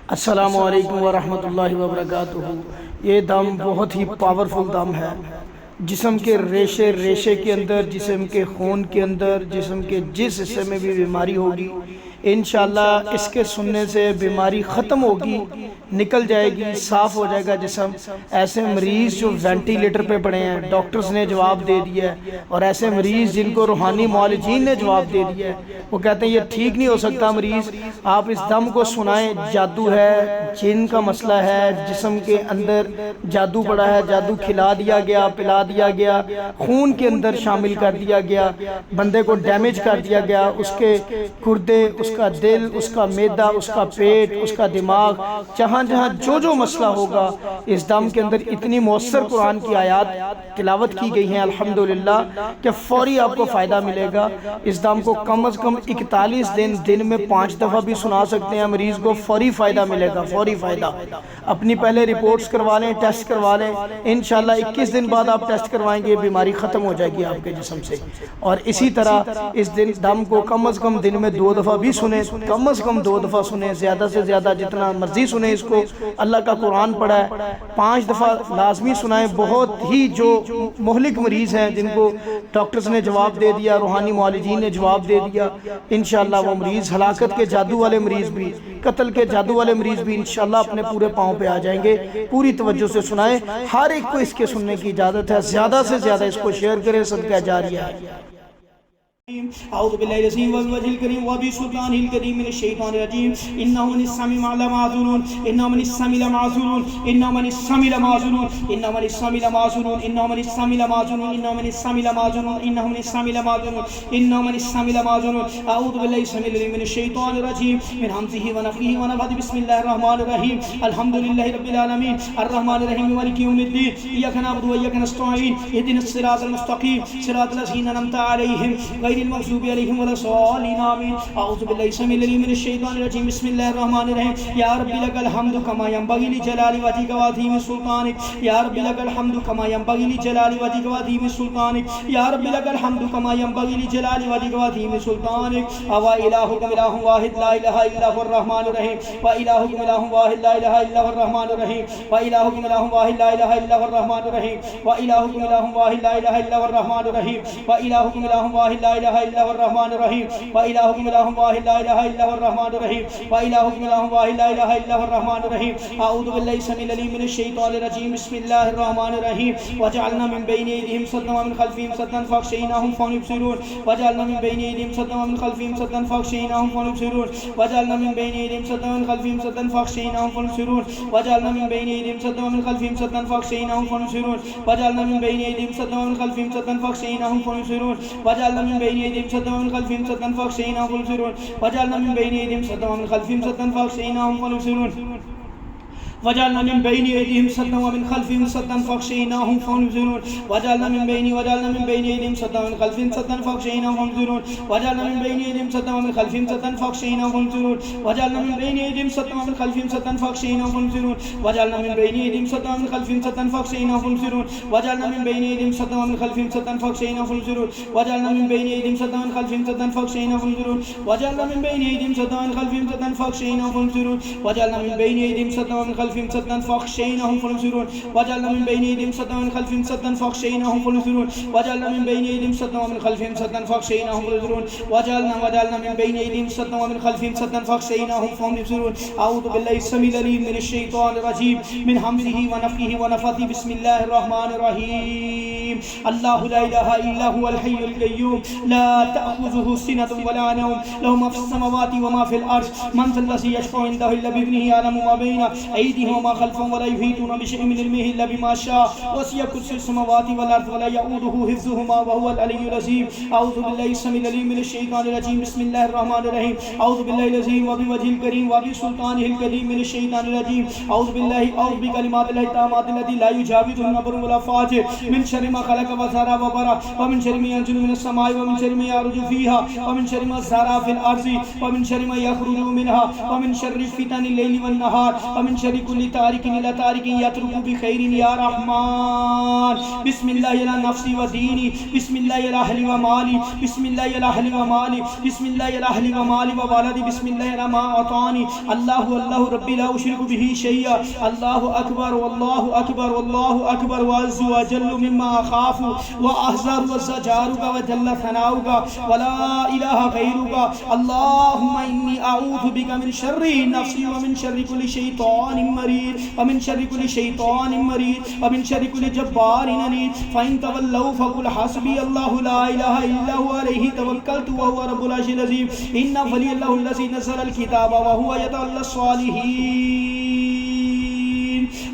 अस्सलामु अलैकुम वरहमतुल्लाहि वबरकातुहू। ये दम बहुत ही पावरफुल दम है। जिस्म के रेशे रेशे के अंदर, जिस्म के खून के अंदर, जिस्म के जिस हिस्से में भी बीमारी होगी, इंशाअल्लाह इसके सुनने से बीमारी ख़त्म होगी, निकल जाएगी, साफ़ हो जाएगा जिस्म। ऐसे मरीज़ जो वेंटिलेटर पे पड़े हैं, डॉक्टर्स ने जवाब दे दिया है, और ऐसे मरीज़ जिनको रूहानी मौलजीन ने जवाब दे दिया है, वो कहते हैं ये ठीक नहीं हो सकता मरीज़, आप इस दम को सुनाएं। जादू है, जिन का मसला है, जिस्म के अंदर जादू पड़ा है, जादू खिला दिया गया, पिला दिया गया, खून के अंदर शामिल कर दिया गया, बंदे को डैमेज कर दिया गया, उसके गुर्दे, उसका दिल, उसका मैदा, उसका पेट, उसका दिमाग, जहाँ जहाँ जो जो मसला होगा, इस दम के अंदर इतनी मौसर कुरान की आयत तिलावत की गई हैं अल्हम्दुलिल्लाह कि फ़ौरी आपको फ़ायदा मिलेगा। इस दम को कम से कम 41 दिन में 5 दफ़ा भी सुना सकते हैं, मरीज़ को फ़ौरी फ़ायदा मिलेगा, फ़ौरी फ़ायदा। अपनी पहले रिपोर्ट्स करवा लें, टेस्ट करवा लें, इंशाअल्लाह 21 दिन बाद आप टेस्ट करवाएंगे, बीमारी ख़त्म हो जाएगी आपके जिस्म से। और इसी तरह इस दिन दम को कम से कम दिन में 2 दफ़ा भी सुने, कम से कम 2 दफ़ा सुने, ज़्यादा से ज़्यादा जितना मर्जी सुने। इसको अल्लाह का कुरान पढ़ा है, 5 दफ़ा लाजमी सुनाएं। बहुत ही जो मोहलिक मरीज़ हैं, जिनको डॉक्टर्स ने जवाब दे दिया, रूहानी मौलजीन ने जवाब दे दिया, इंशाअल्लाह वो मरीज़, हलाकत के जादू वाले मरीज़ भी, कत्ल के जादू वाले मरीज़ भी इंशाअल्लाह अपने पूरे पाँव पे आ जाएंगे। पूरी तवज्जो से सुनाएं, हर एक को इसके सुनने की इजाज़त है। ज़्यादा से ज़्यादा इसको शेयर करें, सदका जारिया है। औज़ु बिल्लाहि लज़ीम व वजिल करीम व बि सुल्तानिल करीम मिनश शैतानिर रजीम। इन्नहु मनिस्समी लमाज़ूरून, इन्नहु मनिस्समी लमाज़ूरून, इन्नहु मनिस्समी लमाज़ूरून, इन्नहु मनिस्समी लमाज़ूरून, इन्नहु मनिस्समी लमाज़ूरून, इन्नहु मनिस्समी लमाज़ूरून, इन्नहु मनिस्समी लमाज़ूरून, इन्नहु मनिस्समी लमाज़ूरून। औज़ु बिल्लाहि समील अलीम मिनश शैतानिर रजीम मिन हमज़िही व नफ़्ख़िही व नफ़्ख़िही। बिस्मिल्लाहिर रहमानिर रहीम। अल्हम्दुलिल्लाहि रब्बिल आलमीन अर्रहमानिर रहीम मालिकि यौमिद्दीन। इय्याका नअबुदु व इय्याका नस्तईन। इहदिनस सिरातल मुस्तक़ीम सिरातल लज़ीना अनअमता अलैहिम गैरिल मग़ज़ूबि अलैहिम वलद्दाल्लीन आमीन। औज़ु बिल्लाहि समील अलीम मिनश शैतानिर रजीम। बिस्मिल्लाहिर रहमानिर रहीम। या रब्बी लकल हम्दु कमा यंबग़ी लिजलालि वजहिका व अज़ीमि सुल्तानिक। या रब्बी लकल हम्दु कमा यंबग़ी लिजलालि वजहिका व अज़ीमि सुल्तानिक। या रब्बी लकल हम्दु कमा यंबग़ी लिजलालि वजहिका व अज़ीमि सुल्तानिक। व इलाहुकुम इलाहुन वाहिद ला इलाहा इल्ला हुवर रहमानुर रहीम। व इलाहुकुम इलाहुन वाहिद ला इलाहा इल्ला हुवर रहमानुर रहीम। व इलाहुकुम इलाहुन वाहिद ला इलाहा इल्ला हुवर रहमानुर रहीम। व इलाहुकुम इलाहुन वाहिद ला इलाहा इल्ला हुवर रहमानुर रहीम। व इलाहुकुम इलाहुन वाहिद ला इलाहा इल्ला हुवर रहमानुर रहीम। व इलाहुकुम इलाहुन वाहिद ला इलाहा इल्ला हुवर रहमानुर रहीम। व इलाहुकुम इलाहुन वाहिद ला इलाहा इल्ला हुवर रहमानुर रहीम। अऊज़ु बिल्लाहि समील अलीम मिनश शैतानिर रजीम। बिस्मिल्लाहिर रहमानिर रहीम। वजअलना मिन बैनि यदीहिम सद्दन व मिन खल्फिहिम सद्दन फअग़शयनाहुम फहुम युबसिरून। वजअलना मिन बैनि यदीहिम सद्दन व मिन खल्फिहिम सद्दन फअग़शयनाहुम फहुम युबसिरून। वजअलना मिन बैनि यदीहिम सद्दन व मिन खल्फिहिम सद्दन फअग़शयनाहुम फहुम युबसिरून। वजअलना मिन बैनि यदीहिम सद्दन व मिन खल्फिहिम सद्दन फअग़शयनाहुम फहुम युबसिरून। वजअलना मिन बैनि यदीहिम सद्दन व मिन खल्फिहिम सद्दन फअग़शयनाहुम फहुम युबसिरून। वजअलना मिन बैनि यदीहिम सद्दन व मिन खल्फिहिम सद्दन फअग़शयनाहुम फहुम युबसिरून। वजअलना मिन बैनि यदीहिम सद्दन व मिन खल्फिहिम सद्दन फअग़शयनाहुम फहुम युबसिरून। वजअलना मिन बैनि यदीहिम सद्दन व मिन खल्फिहिम सद्दन फअग़शयनाहुम फहुम युबसिरून। वजअलना मिन बैनि यदीहिम सद्दन व मिन खल्फिहिम सद्दन फअग़शयनाहुम फहुम युबसिरून। वजअलना मिन बैनि यदीहिम सद्दन व मिन खल्फिहिम सद्दन फअग़शयनाहुम फहुम युबसिरून। वजअलना मिन बैनि यदीहिम सद्दन व मिन खल्फिहिम सद्दन फअग़शयनाहुम फहुम युबसिरून। वजअलना मिन बैनि यदीहिम सद्दन व मिन खल्फिहिम सद्दन फअग़शयनाहुम फहुम युबसिरून। वजअलना मिन बैनि यदीहिम सद्दन व मिन खल्फिहिम सद्दन फअग़शयनाहुम फहुम युबसिरून। वजअलना मिन बैनि यदीहिम सद्दन व मिन खल्फिहिम सद्दन फअग़शयनाहुम फहुम युबसिरून। वजअलना मिन बैनि यदीहिम सद्दन व मिन खल्फिहिम सद्दन फअग़शयनाहुम फहुम युबसिरून। वजअलना मिन बैनि यदीहिम सद्दन व मिन खल्फिहिम सद्दन फअग़शयनाहुम फहुम युबसिरून। वजअलना मिन बैनि यदीहिम सद्दन व मिन खल्फिहिम सद्दन फअग़शयनाहुम फहुम युबसिरून। वजअलना मिन बैनि यदीहिम सद्दन व मिन खल्फिहिम सद्दन फअग़शयनाहुम फहुम युबसिरून। वजअलना मिन बैनि यदीहिम सद्दन व मिन खल्फिहिम सद्दन फअग़शयनाहुम फहुम युबसिरून। अऊज़ु बिल्लाहि समील अलीम मिनश शैतानिर रजीम मिन हमज़िही व नफ़्ख़िही व नफ़्ख़िही। बिस्मिल्लाहिर रहमानिर रहीम। अल्लाहु ला इलाहा इल्ला हुवल हय्युल क़य्यूम ला तअख़ुज़ुहु सिनतुन व ला नौम लहु मा फ़िस समावाति व मा फ़िल अर्ज़ मन ज़ल्लज़ी यशफ़अउ इंदहु इल्ला बिइज़्निही यअलमु मा बैना अयदीहिम व मा ख़ल्फ़हुम व ला युहीतूना बिशैइन मिन इल्मिही इल्ला बिमा शाअ वसिअ कुर्सियुहु समावाति वल अर्ज़ व ला यऊदुहु हिफ़्ज़ुहुमा व हुवल अलिय्युल अज़ीम। अऊज़ु बिल्लाहि समील अलीम मिनश शैतानिर रजीम। बिस्मिल्लाहिर रहमानिर रहीम। अऊज़ु बिल्लाहि लज़ीम व बिवजहिल करीम व बि सुल्तानिहिल करीम मिनश शैतानिर रजीम। अऊज़ु बि कलिमातिल्लाहि ताम्माति लती ला युजाविज़ुहुन्ना बर्रुन वला फ़ाजिर मिन शर्रि मा ख़लक़ व ज़रा व बरा व मिन शर्रि मा यंज़िलु मिनस समाई व मिन शर्रि मा यअरुजु फ़ीहा व मिन शर्रि मा ज़रा फ़िल अर्ज़ि व मिन शर्रि मा यख़रुजु मिनहा व मिन शर्रि फ़ितनिल लैलि वन नहार व मिन शर्रि कुल्लि तारिकिन इला तारिकिन यत्रुकु बिखैरिन या रहमान। बिस्मिल्लाहि अला नफ्सी व दीनी, बिस्मिल्लाहि अला अहली व माली, बिस्मिल्लाहि अला अहली व माली, बिस्मिल्लाहि अला अहली व माली व वालदी, बिस्मिल्लाहि अला मा अतानी। अल्लाहु अल्लाहु रब्बी ला उशरिकु बिही शैया। अल्लाहु अकबर वल्लाहु अकबर वल्लाहु अकबर व अज़्ज़ु व जल्लु मिम्मा अखाफु व अहज़रु व ज़जारुका व जल्ल थनाउका व ला इलाहा गैरुका। अल्लाहुम्मा इन्नी अऊज़ु बिका मिन शर्रि नफ्सी व मिन शर्रि कुल्लि शैतानिन मरीद व मिन शर्रि कुल्लि शैतानिन मरीद व मिन शर्रि कुल्लि जब्बारिन अनीद। फ़इन तवल्लौ फकुल हस्बी अल्लाहु ला इलाहा इल्ला हुवा अलैहि तवक्कलतु व हुवा रब्बुल अर्शिल अज़ीम। इन्ना वलियल्लाहु अल्लज़ी नज़्ज़लल किताब व हुवा यतवल्लस सालिहीन।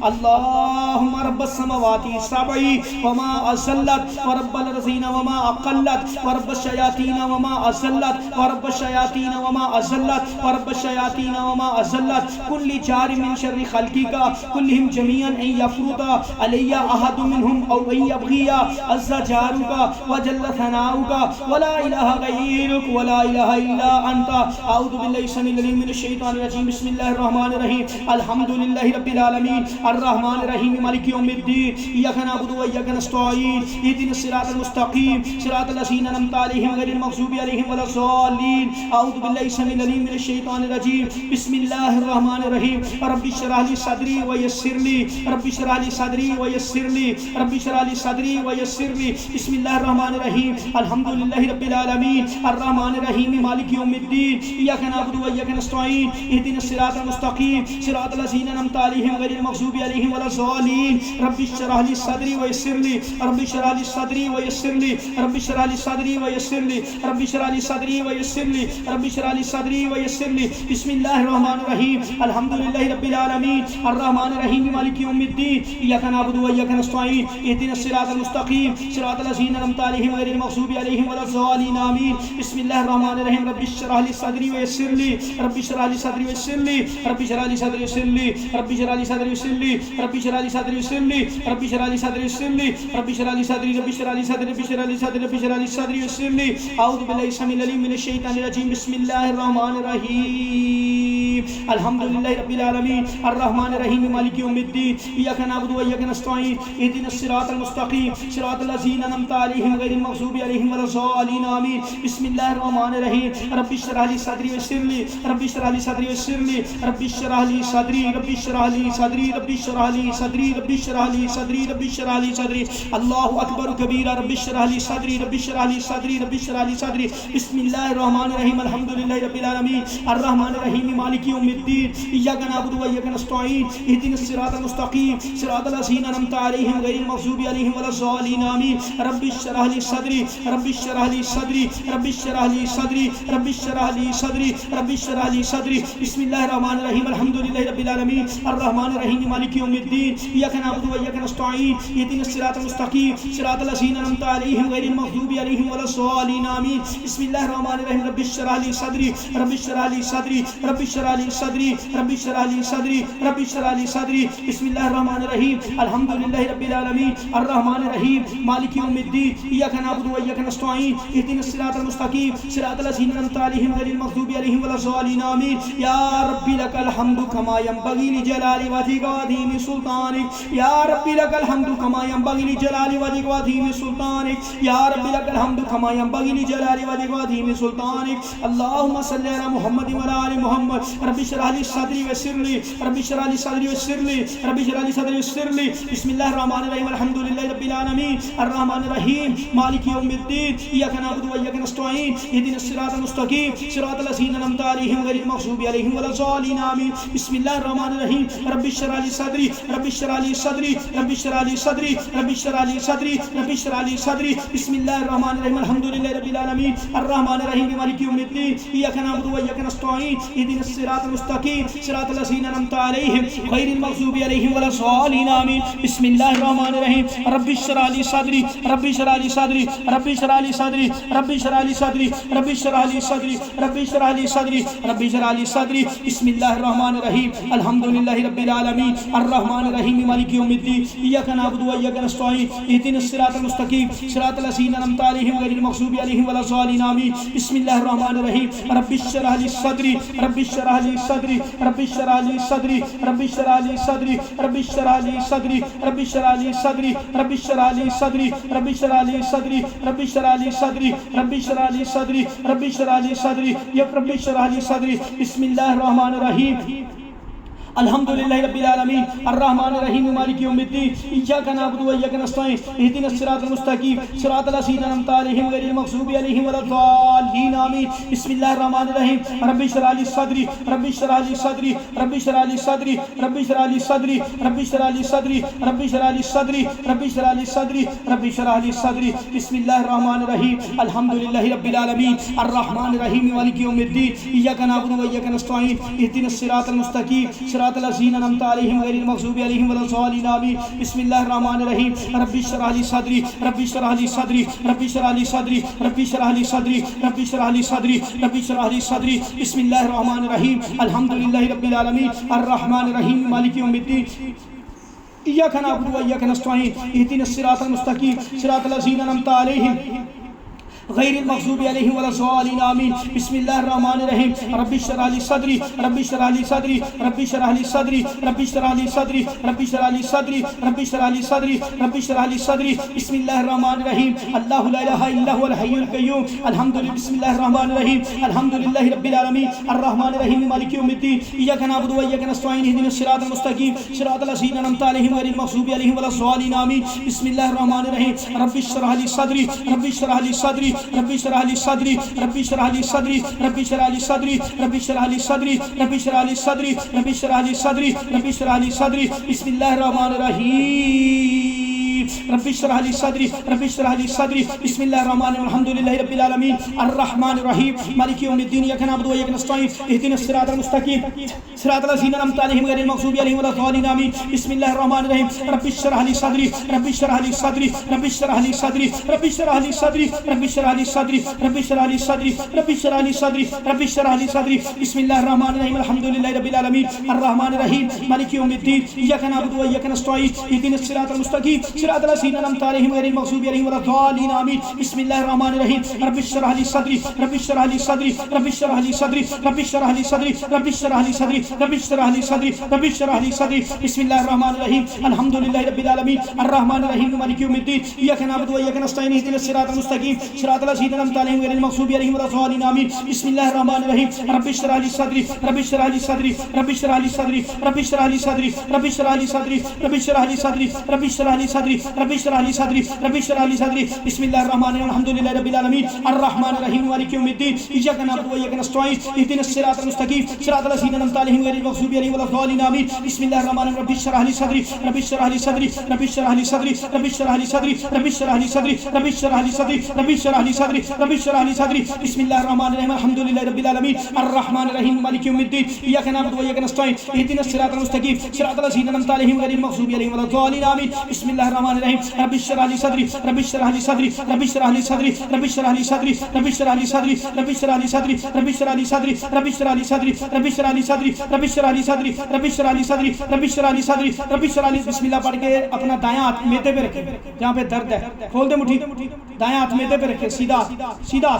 अल्लाहुम्मा रब्बस समावाति सबई वमा अज़ल्लत व रब्बल अर्ज़ीना वमा अक़ल्लत व रब्बश शयातीना वमा अज़ल्लत व रब्बश शयातीना वमा अज़ल्लत व रब्बश शयातीना वमा अज़ल्लत। कुल्लि जारि मिन शर्रि खल्क़िका कुल्लिहिम जमीअन अन यफ़रुता अलैया अहदु मिनहुम औ अन यबग़िया अज़्ज़ा जारुका व जल्ल थनाउका व ला इलाहा गैरुक व ला इलाहा इल्ला अंता। अऊज़ु बिल्लाहि समीउल अलीम मिनश शैतानिर रजीम। बिस्मिल्लाहिर रहमानिर रहीम। अल्हम्दुलिल्लाहि रब्बिल आलमीन अर्रहमानिर रहीम मालिकि यौमिद्दीन। इय्याका नअबुदु व इय्याका नस्तईन। इहदिनस सिरातल मुस्तक़ीम सिरातल लज़ीना अनअमता अलैहिम गैरिल मग़ज़ूबि अलैहिम वलज़्ज़ालिन। अऊज़ु बिल्लाहि समीउल अलीम मिनश शैतानिर रजीम। बिस्मिल्लाहिर रहमानिर रहीम। रब्बि इश्रह ली सदरी व यस्सिर ली, रब्बि इश्रह ली सदरी व यस्सिर ली, रब्बि इश्रह ली सदरी व यस्सिर ली। बिस्मिल्लाहिर रहमानिर रहीम। अल्हम्दुलिल्लाहि रब्बिल आलमीन अर्रहमानिर रहीम मालिकि यौमिद्दीन। इय्याका नअबुदु व इय्याका नस्तईन। इहदिनस सिरातल मुस्तक़ीम सिरातल लज़ीना अनअमता अलैहिम गैरिल मग़ज़ूबि अलैहिम वलज़्ज़ालिन। रब्बि इश्रह ली सदरी व यस्सिर ली, रब्बि इश्रह ली सदरी व यस्सिर ली, रब्बि इश्रह ली सदरी व यस्सिर ली, रब्बि इश्रह ली सदरी व यस्सिर ली, रब्बि इश्रह ली सदरी व यस्सिर ली। बिस्मिल्लाहिर रहमानिर रहीम। अल्हम्दुलिल्लाहि रब्बिल आलमीन अर्रहमानिर रहीम मालिकि यौमिद्दीन। इय्याका नअबुदु व इय्याका नस्तईन। इहदिनस सिरातल मुस्तक़ीम सिरातल लज़ीना अनअमता अलैहिम गैरिल मग़ज़ूबि अलैहिम वलज़्ज़ालिन आमीन। बिस्मिल्लाहिर रहमानिर रहीम। रब्बि इश्रह ली सदरी व यस्सिर ली, रब्बि इश्रह ली सदरी व यस्सिर ली, रब्बि इश्रह ली सदरी व यस्सिर ली, रब्बि इश्रह ली सदरी व यस्सिर ली, रब्बि इश्रह ली सदरी व यस्सिर ली, रब्बि इश्रह ली सदरी व यस्सिर ली, रब्बि इश्रह ली सदरी, रब्बि इश्रह ली सदरी, रब्बि इश्रह ली सदरी, रब्बि इश्रह ली सदरी व यस्सिर ली। अऊज़ु बिल्लाहि समीउल अलीम मिनश शैतानिर रजीम। बिस्मिल्लाहिर रहमानिर रहीम। अल्हम्दुलिल्लाहि रब्बिल आलमीन अर्रहमानिर रहीम मालिकि यौमिद्दीन। इय्याका नअबुदु व इय्याका नस्तईन। इहदिनस सिरातल मुस्तक़ीम सिरातल लज़ीना अनअमता अलैहिम गैरिल मग़ज़ूबि अलैहिम वलज़्ज़ालिन आमीन। बिस्मिल्लाहिर रहमानिर रहीम। रब्बि इश्रह ली सदरी व यस्सिर ली, रब्बि इश्रह ली सदरी व यस्सिर ली, रब्बि इश्रह ली सदरी, रब्बि इश्रह ली सदरी, रब्बि इश्रह ली सदरी, रब्बि इश्रह ली सदरी, रब्बि इश्रह ली सदरी। अल्लाहु अकबर कबीरा। रब्बि इश्रह ली सदरी, रब्बि इश्रह ली सदरी, रब्बि इश्रह ली सदरी। बिस्मिल्लाहिर रहमानिर रहीम। अल्हम्दुलिल्लाहि रब्बिल आलमीन अर्रहमानिर रहीम मालिकि यौमिद्दीन। इय्याका नअबुदु व इय्याका नस्तईन। इहदिनस सिरातल मुस्तक़ीम सिरातल लज़ीना अनअमता अलैहिम गैरिल मग़ज़ूबि अलैहिम वलज़्ज़ालिन आमीन। रब्बि इश्रह ली सदरी, रब्बि इश्रह ली सदरी, रब्बि इश्रह ली सदरी, रब्बि इश्रह ली सदरी, रब्बि इश्रह ली सदरी। बिस्मिल्लाहिर रहमानिर रहीम। अल्हम्दुलिल्लाहि रब्बिल आलमीन अर्रहमानिर रहीम मालिकि यौमिद्दीन। इय्याका नअबुदु व इय्याका नस्तईन। इहदिनस सिरातल मुस्तक़ीम सिरातल लज़ीना अनअमता अलैहिम गैरिल मग़ज़ूबि अलैहिम वलज़्ज़ालिन आमीन। बिस्मिल्लाहिर रहमानिर रहीम। रब्बि इश्रह ली सदरी, रब्बि इश्रह ली सदरी, रब्बि इश्रह ली सदरी, रब्बि इश्रह ली सदरी, रब्बि इश्रह ली सदरी। बिस्मिल्लाहिर रहमानिर रहीम। अल्हम्दुलिल्लाहि रब्बिल आलमीन अर्रहमानिर रहीम मालिकि यौमिद्दीन। इय्याका नअबुदु व इय्याका नस्तईन। इहदिनस सिरातल मुस्तक़ीम सिरातल लज़ीना अनअमता अलैहिम गैरिल मग़ज़ूबि अलैहिम वलज़्ज़ालिन आमीन। या रब्बी लकल हम्दु कमा यंबग़ी लिजलालि वजहिका व अज़ीमि सुल्तानिक। या रब्बी लकल हम्दु कमा यंबग़ी लिजलालि वजहिका व अज़ीमि सुल्तानिक। या रब्बी लकल हम्दु कमा यंबग़ी लिजलालि वजहिका व अज़ीमि सुल्तानिक। अल्लाहुम्मा सल्लि अला मुहम्मद व अला आलि मुहम्मद। रब्बि इश्रह ली सदरी व यस्सिर ली, रब्बि इश्रह ली सदरी व यस्सिर ली, रब्बि इश्रह ली सदरी व यस्सिर ली। बिस्मिल्लाहिर रहमानिर रहीम। अल्हम्दुलिल्लाहि रब्बिल आलमीन अर्रहमानिर रहीम मालिकि यौमिद्दीन। इय्याका नअबुदु व इय्याका नस्तईन। इहदिनस सिरातल मुस्तक़ीम सिरातल लज़ीना अनअमता अलैहिम गैरिल मग़ज़ूबि अलैहिम वलज़्ज़ालिन आमीन। बिस्मिल्लाहिर रहमानिर रहीम। रब्बि इश्रह ली सदरी, रब्बि इश्रह ली सदरी, रब्बि इश्रह ली सदरी, रब्बि इश्रह ली सदरी, रब्बि इश्रह ली सदरी। बिस्मिल्लाहिर रहमानिर रहीम। अल्हम्दुलिल्लाहि रब्बिल आलमीन अर्रहमानिर रहीम मालिकि यौमिद्दीन। इय्याका नअबुदु व इय्याका नस्तईन। इहदिनस सिरातल मुस्तक़ीम सिरातल लज़ीना अनअमता अलैहिम गैरिल मग़ज़ूबि अलैहिम वलज़्ज़ालिन आमीन। बिस्मिल्लाहिर रहमानिर रहीम। रब्बि इश्रह ली सदरी, रब्बि इश्रह ली सदरी, रब्बि इश्रह ली सदरी, रब्बि इश्रह ली सदरी, रब्बि इश्रह ली सदरी, रब्बि इश्रह ली सदरी, रब्बि इश्रह ली सदरी। बिस्मिल्लाहिर रहमानिर रहीम। अल्हम्दुलिल्लाहि रब्बिल आलमीन अर्रहमानिर रहीम मालिकि यौमिद्दीन। इय्याका नअबुदु व इय्याका नस्तईन। इहदिनस सिरातल मुस्तक़ीम सिरातल लज़ीना अनअमता अलैहिम गैरिल मग़ज़ूबि अलैहिम वलज़्ज़ालिन आमीन। बिस्मिल्लाहिर रहमानिर रहीम। रब्बि इश्रह ली सदरी, रब्बि इश्रह ली सदरी रब्बि इश्रह ली सदरी रब्बि इश्रह ली सदरी रब्बि इश्रह ली सदरी रब्बि इश्रह ली सदरी रब्बि इश्रह ली सदरी रब्बि इश्रह ली सदरी रब्बि इश्रह ली सदरी रब्बि इश्रह ली सदरी रब्बि इश्रह ली सदरी या रब्बि इश्रह ली सदरी बिस्मिल्लाहिर रहमानिर रहीम अल्हम्दुलिल्लाहि रब्बिल आलमीन अर्रहमानिर रहीम मालिकि यौमिद्दीन इय्याका नअबुदु व इय्याका नस्तईन इहदिनस सिरातल मुस्तकीम सिरातल लज़ीना अनअमता अलैहिम गैरिल मग़ज़ूबि अलैहिम वलद्दाल्लीन आमीन बिस्मिल्लाहिर रहमानिर रहीम रब्बि इश्रह ली सदरी रब्बि इश्रह ली सदरी रब्बि इश्रह ली सदरी रब्बि इश्रह ली सदरी रब्बि इश्रह ली सदरी रब्बि इश्रह ली सदरी रब्बि इश्रह ली सदरी रब्बि इश्रह ली सदरी बिस्मिल्लाहिर रहमानिर रहीम अल्हम्दुलिल्लाहि रब्बिल आलमीन अर्रहमानिर रहीम मालिकि यौमिद्दीन इय्याका नअबुदु व इय्याका नस्तईन इहदिनस सिरातल मुस्तकीम सिरातल लज़ीना अनअमता अलैहिम गैरिल मग़ज़ूबि अलैहिम वलद्दाल्लीन आमीन बिस्मिल्लाहिर रहमानिर रहीम रब्बि इश्रह ली सदरी रब्बि इश्रह ली सदरी रब्बि इश्रह ली सदरी रब्बि इश्रह ली सदरी रब्बि इश्रह ली सदरी रब्बि इश्रह ली सदरी बिस्मिल्लाहिर रहमानिर रहीम अल्हम्दुलिल्लाहि रब्बिल आलमीन अर्रहमानिर रहीम मालिकि यौमिद्दीन इय्याका नअबुदु व इय्याका नस्तईन इहदिनस सिरातल मुस्तकीम सिरातल लज़ीना अनअमता अलैहिम गैरिल मग़ज़ूबि अलैहिम वलद्दाल्लीन आमीन बिस्मिल्लाहिर रहमानिर रहीम रब्बि इश्रह ली सदरी रब्बि इश्रह ली सदरी रब्बि इश्रह ली सदरी रब्बि इश्रह ली सदरी रब्बि इश्रह ली सदरी रब्बि इश्रह ली सदरी रब्बि इश्रह ली सदरी बिस्मिल्लाहिर रहमानिर रहीम अल्लाहु ला इलाहा इल्ला हुवल हय्युल क़य्यूम अल्हम्दुलिल्लाहि बिस्मिल्लाहिर रहमानिर रहीम अल्हम्दुलिल्लाहि रब्बिल आलमीन अर्रहमानिर रहीम मालिकि यौमिद्दीन इय्याका नअबुदु व इय्याका नस्तईन इहदिनस सिरातल मुस्तकीम सिरातल लज़ीना अनअमता अलैहिम गैरिल मग़ज़ूबि अलैहिम वलद्दाल्लीन आमीन बिस्मिल्लाहिर रहमानिर रहीम रब्बि इश्रह ली सदरी रब्बि इश्रह ली सदरी रब्बि इश्रह ली सदरी रब्बि इश्रह ली सदरी रब्बि इश्रह ली सदरी रब्बि इश्रह ली सदरी रब्बि इश्रह ली सदरी रब्बि इश्रह ली सदरी रब्बि इश्रह ली सदरी बिस्मिल्लाहिर रहमानिर रहीम रब्बि इश्रह ली सदरी रब्बि इश्रह ली सदरी बिस्मिल्लाहिर रहमानिर रहीम अल्हम्दुलिल्लाहि रब्बिल आलमीन अर्रहमानिर रहीम मालिकि यौमिद्दीन इय्याका नअबुदु व इय्याका नस्तईन इहदिनस सिरातल मुस्तकीम सिरातल लज़ीना अनअमता अलैहिम गैरिल मग़ज़ूबि अलैहिम वलद्दाल्लीन आमीन बिस्मिल्लाहिर रहमानिर रहीम रब्बि इश्रह ली सदरी रब्बि इश्रह ली सदरी रब्बि इश्रह ली सदरी रब्बि इश्रह ली सदरी रब्बि इश्रह ली सदरी रब्बि इश्रह ली सदरी रब्बि इश्रह ली सदरी रब्बि इश्रह ली सदरी बिस्मिल्लाहिर रहमानिर रहीम अल्हम्दुलिल्लाहि रब्बिल आलमीन अर्रहमानिर रहीम मालिकि यौमिद्दीन इय्याका नअबुदु व इय्याका नस्तईन इहदिनस सिरातल मुस्तकीम सिरातल लज़ीना अनअमता अलैहिम गैरिल मग़ज़ूबि अलैहिम वलद्दाल्लीन आमीन बिस्मिल्लाहिर रहमानिर रहीम रब्बि इश्रह ली सदरी रब्बि इश्रह ली सदरी रब्बि इश्रह ली सदरी रब्बि इश्रह ली सदरी रब्बि इश्रह ली सदरी रब्बि इश्रह ली सदरी रब्बि इश्रह ली सदरी बिस्मिल्लाहिर रहमानिर रहीम अल्हम्दुलिल्लाहि रब्बिल आलमीन अर्रहमानिर रहीम मालिकि यौमिद्दीन इय्याका नअबुदु व इय्याका नस्तईन इहदिनस सिरातल मुस्तकीम सिरातल लज़ीना अनअमता अलैहिम गैरिल मग़ज़ूबि अलैहिम वलद्दाल्लीन आमीन बिस्मिल्लाहिर रहमानिर रहीम रब्बि इश्रह ली सदरी रब्बि इश्रह ली सदरी रब्बि इश्रह ली सदरी रब्बि इश्रह ली सदरी रब्बि इश्रह ली सदरी रब्बि इश्रह ली सदरी रब्बि इश्रह ली सदरी रब्बि इश्रह ली सदरी रब्बि इश्रह ली सदरी बिस्मिल्लाहिर रहमानिर रहीम अल्हम्दुलिल्लाहि रब्बिल आलमीन अर्रहमानिर रहीम मालिकि यौमिद्दीन इय्याका नअबुदु व इय्याका नस्तईन इहदिनस सिरातल मुस्तकीम सिरातल लज़ीना अनअमता अलैहिम गैरिल मग़ज़ूबि अलैहिम वलद्दाल्लीन आमीन बिस्मिल्लाहिर रहमानिर रहीम रब्बि इश्रह ली सदरी रब्बि इश्रह ली सदरी रब्बि इश्रह ली सदरी रब्बि इश्रह ली सदरी रब्बि इश्रह ली सदरी रब्बि इश्रह ली सदरी रब्बि इश्रह ली सदरी रब्बि इश्रह ली सदरी बिस्मिल्लाहिर रहमानिर रहीम अल्हम्दुलिल्लाहि रब्बिल आलमीन अर्रहमानिर रहीम मालिकि यौमिद्दीन इय्याका नअबुदु व इय्याका नस्तईन इहदिनस सिरातल मुस्तकीम सिरातल लज़ीना अनअमता अलैहिम गैरिल मग़ज़ूबि अलैहिम वलद्दाल्लीन आमीन बिस्मिल्लाहिर रहमानिर रहीम रब्बि इश्रह ली सदरी रब्बि इश्रह ली सदरी रब्बि इश्रह ली सदरी रब्बि इश्रह ली सदरी रब्बि इश्रह ली सदरी रब्बि इश्रह ली सदरी रब्बि इश्रह ली सदरी रब्बि इश्रह ली सदरी रब्बि इश्रह ली सदरी रब्बि इश्रह ली सदरी रब्बि इश्रह ली सदरी रब्बि इश्रह ली सदरी रब्बि इश्रह ली बिस्मिल्लाह पढ़ के अपना दायां हाथ मेदे पे रखे जहां पे दर्द है खोल दे मुट्ठी दायां हाथ मेदे पे रखे सीधा सीधा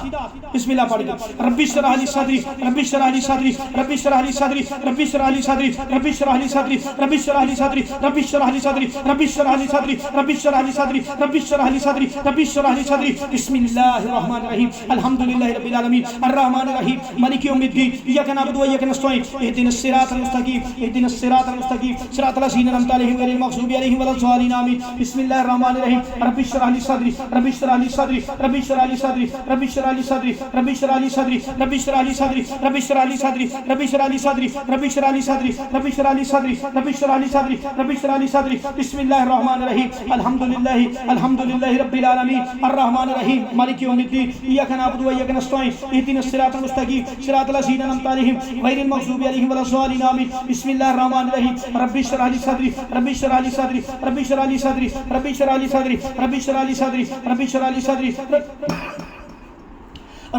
बिस्मिल्लाह पढ़ के रब्बि इश्रह ली सदरी रब्बि इश्रह ली सदरी रब्बि इश्रह ली सदरी रब्बि इश्रह ली सदरी रब्बि इश्रह ली सदरी रब्बि इश्रह ली सदरी रब्बि इश्रह ली सदरी रब्बि इश्रह ली सदरी रब्बि इश्रह ली सदरी रब्बि इश्रह ली सदरी रब्बि इश्रह ली सदरी बिस्मिल्लाहिर रहमानिर रहीम अल्हम्दुलिल्लाहि रब्बिल आलमीन अर्रहमानिर रहीम मालिकि यौमिद्दीन इय्याका नअबुदु व इय्याका नस्तईन इहदिनस सिरातल मुस्तकीम इहदिनस सिरातल मुस्तकीम सिरातल लज़ीना अनअमता अलैहिम गैरिल मग़ज़ूबि अलैहिम वलद्दाल्लीन आमीन बिस्मिल्लाहिर रहमानिर रहीम रब्बि इश्रह ली सदरी रब्बि इश्रह ली सदरी रब्बि इश्रह ली सदरी रब्बि इश्रह ली सदरी रब्बि इश्रह ली सदरी रब्बि इश्रह ली सदरी रब्बि इश्रह ली सदरी रब्बि इश्रह ली सदरी रब्बि इश्रह ली सदरी रब्बि इश्रह ली सदरी रब्बि इश्रह ली सदरी रब्बि इश्रह ली सदरी बिस्मिल्लाहिर रहमानिर रहीम अल्हम्दुलिल्लाहि रब्बिल आलमीन अर्रहमानिर रहीम मालिकि यौमिद्दीन इय्याका नअबुदु व इय्याका नस्तईन इहदिनस सिरातल मुस्तकीम सिरातल लज़ीना अनअमता अलैहिम गैरिल मग़ज़ूबि अलैहिम वलद्दाल्लीन आमीन बिस्मिल्लाहिर रहमानिर रहीम रब्बि इश्रह ली सदरी रब्बि इश्रह ली सदरी रब्बि इश्रह ली सदरी रब्बि इश्रह ली सदरी रब्बि इश्रह ली सदरी रब्बि इश्रह ली सदरी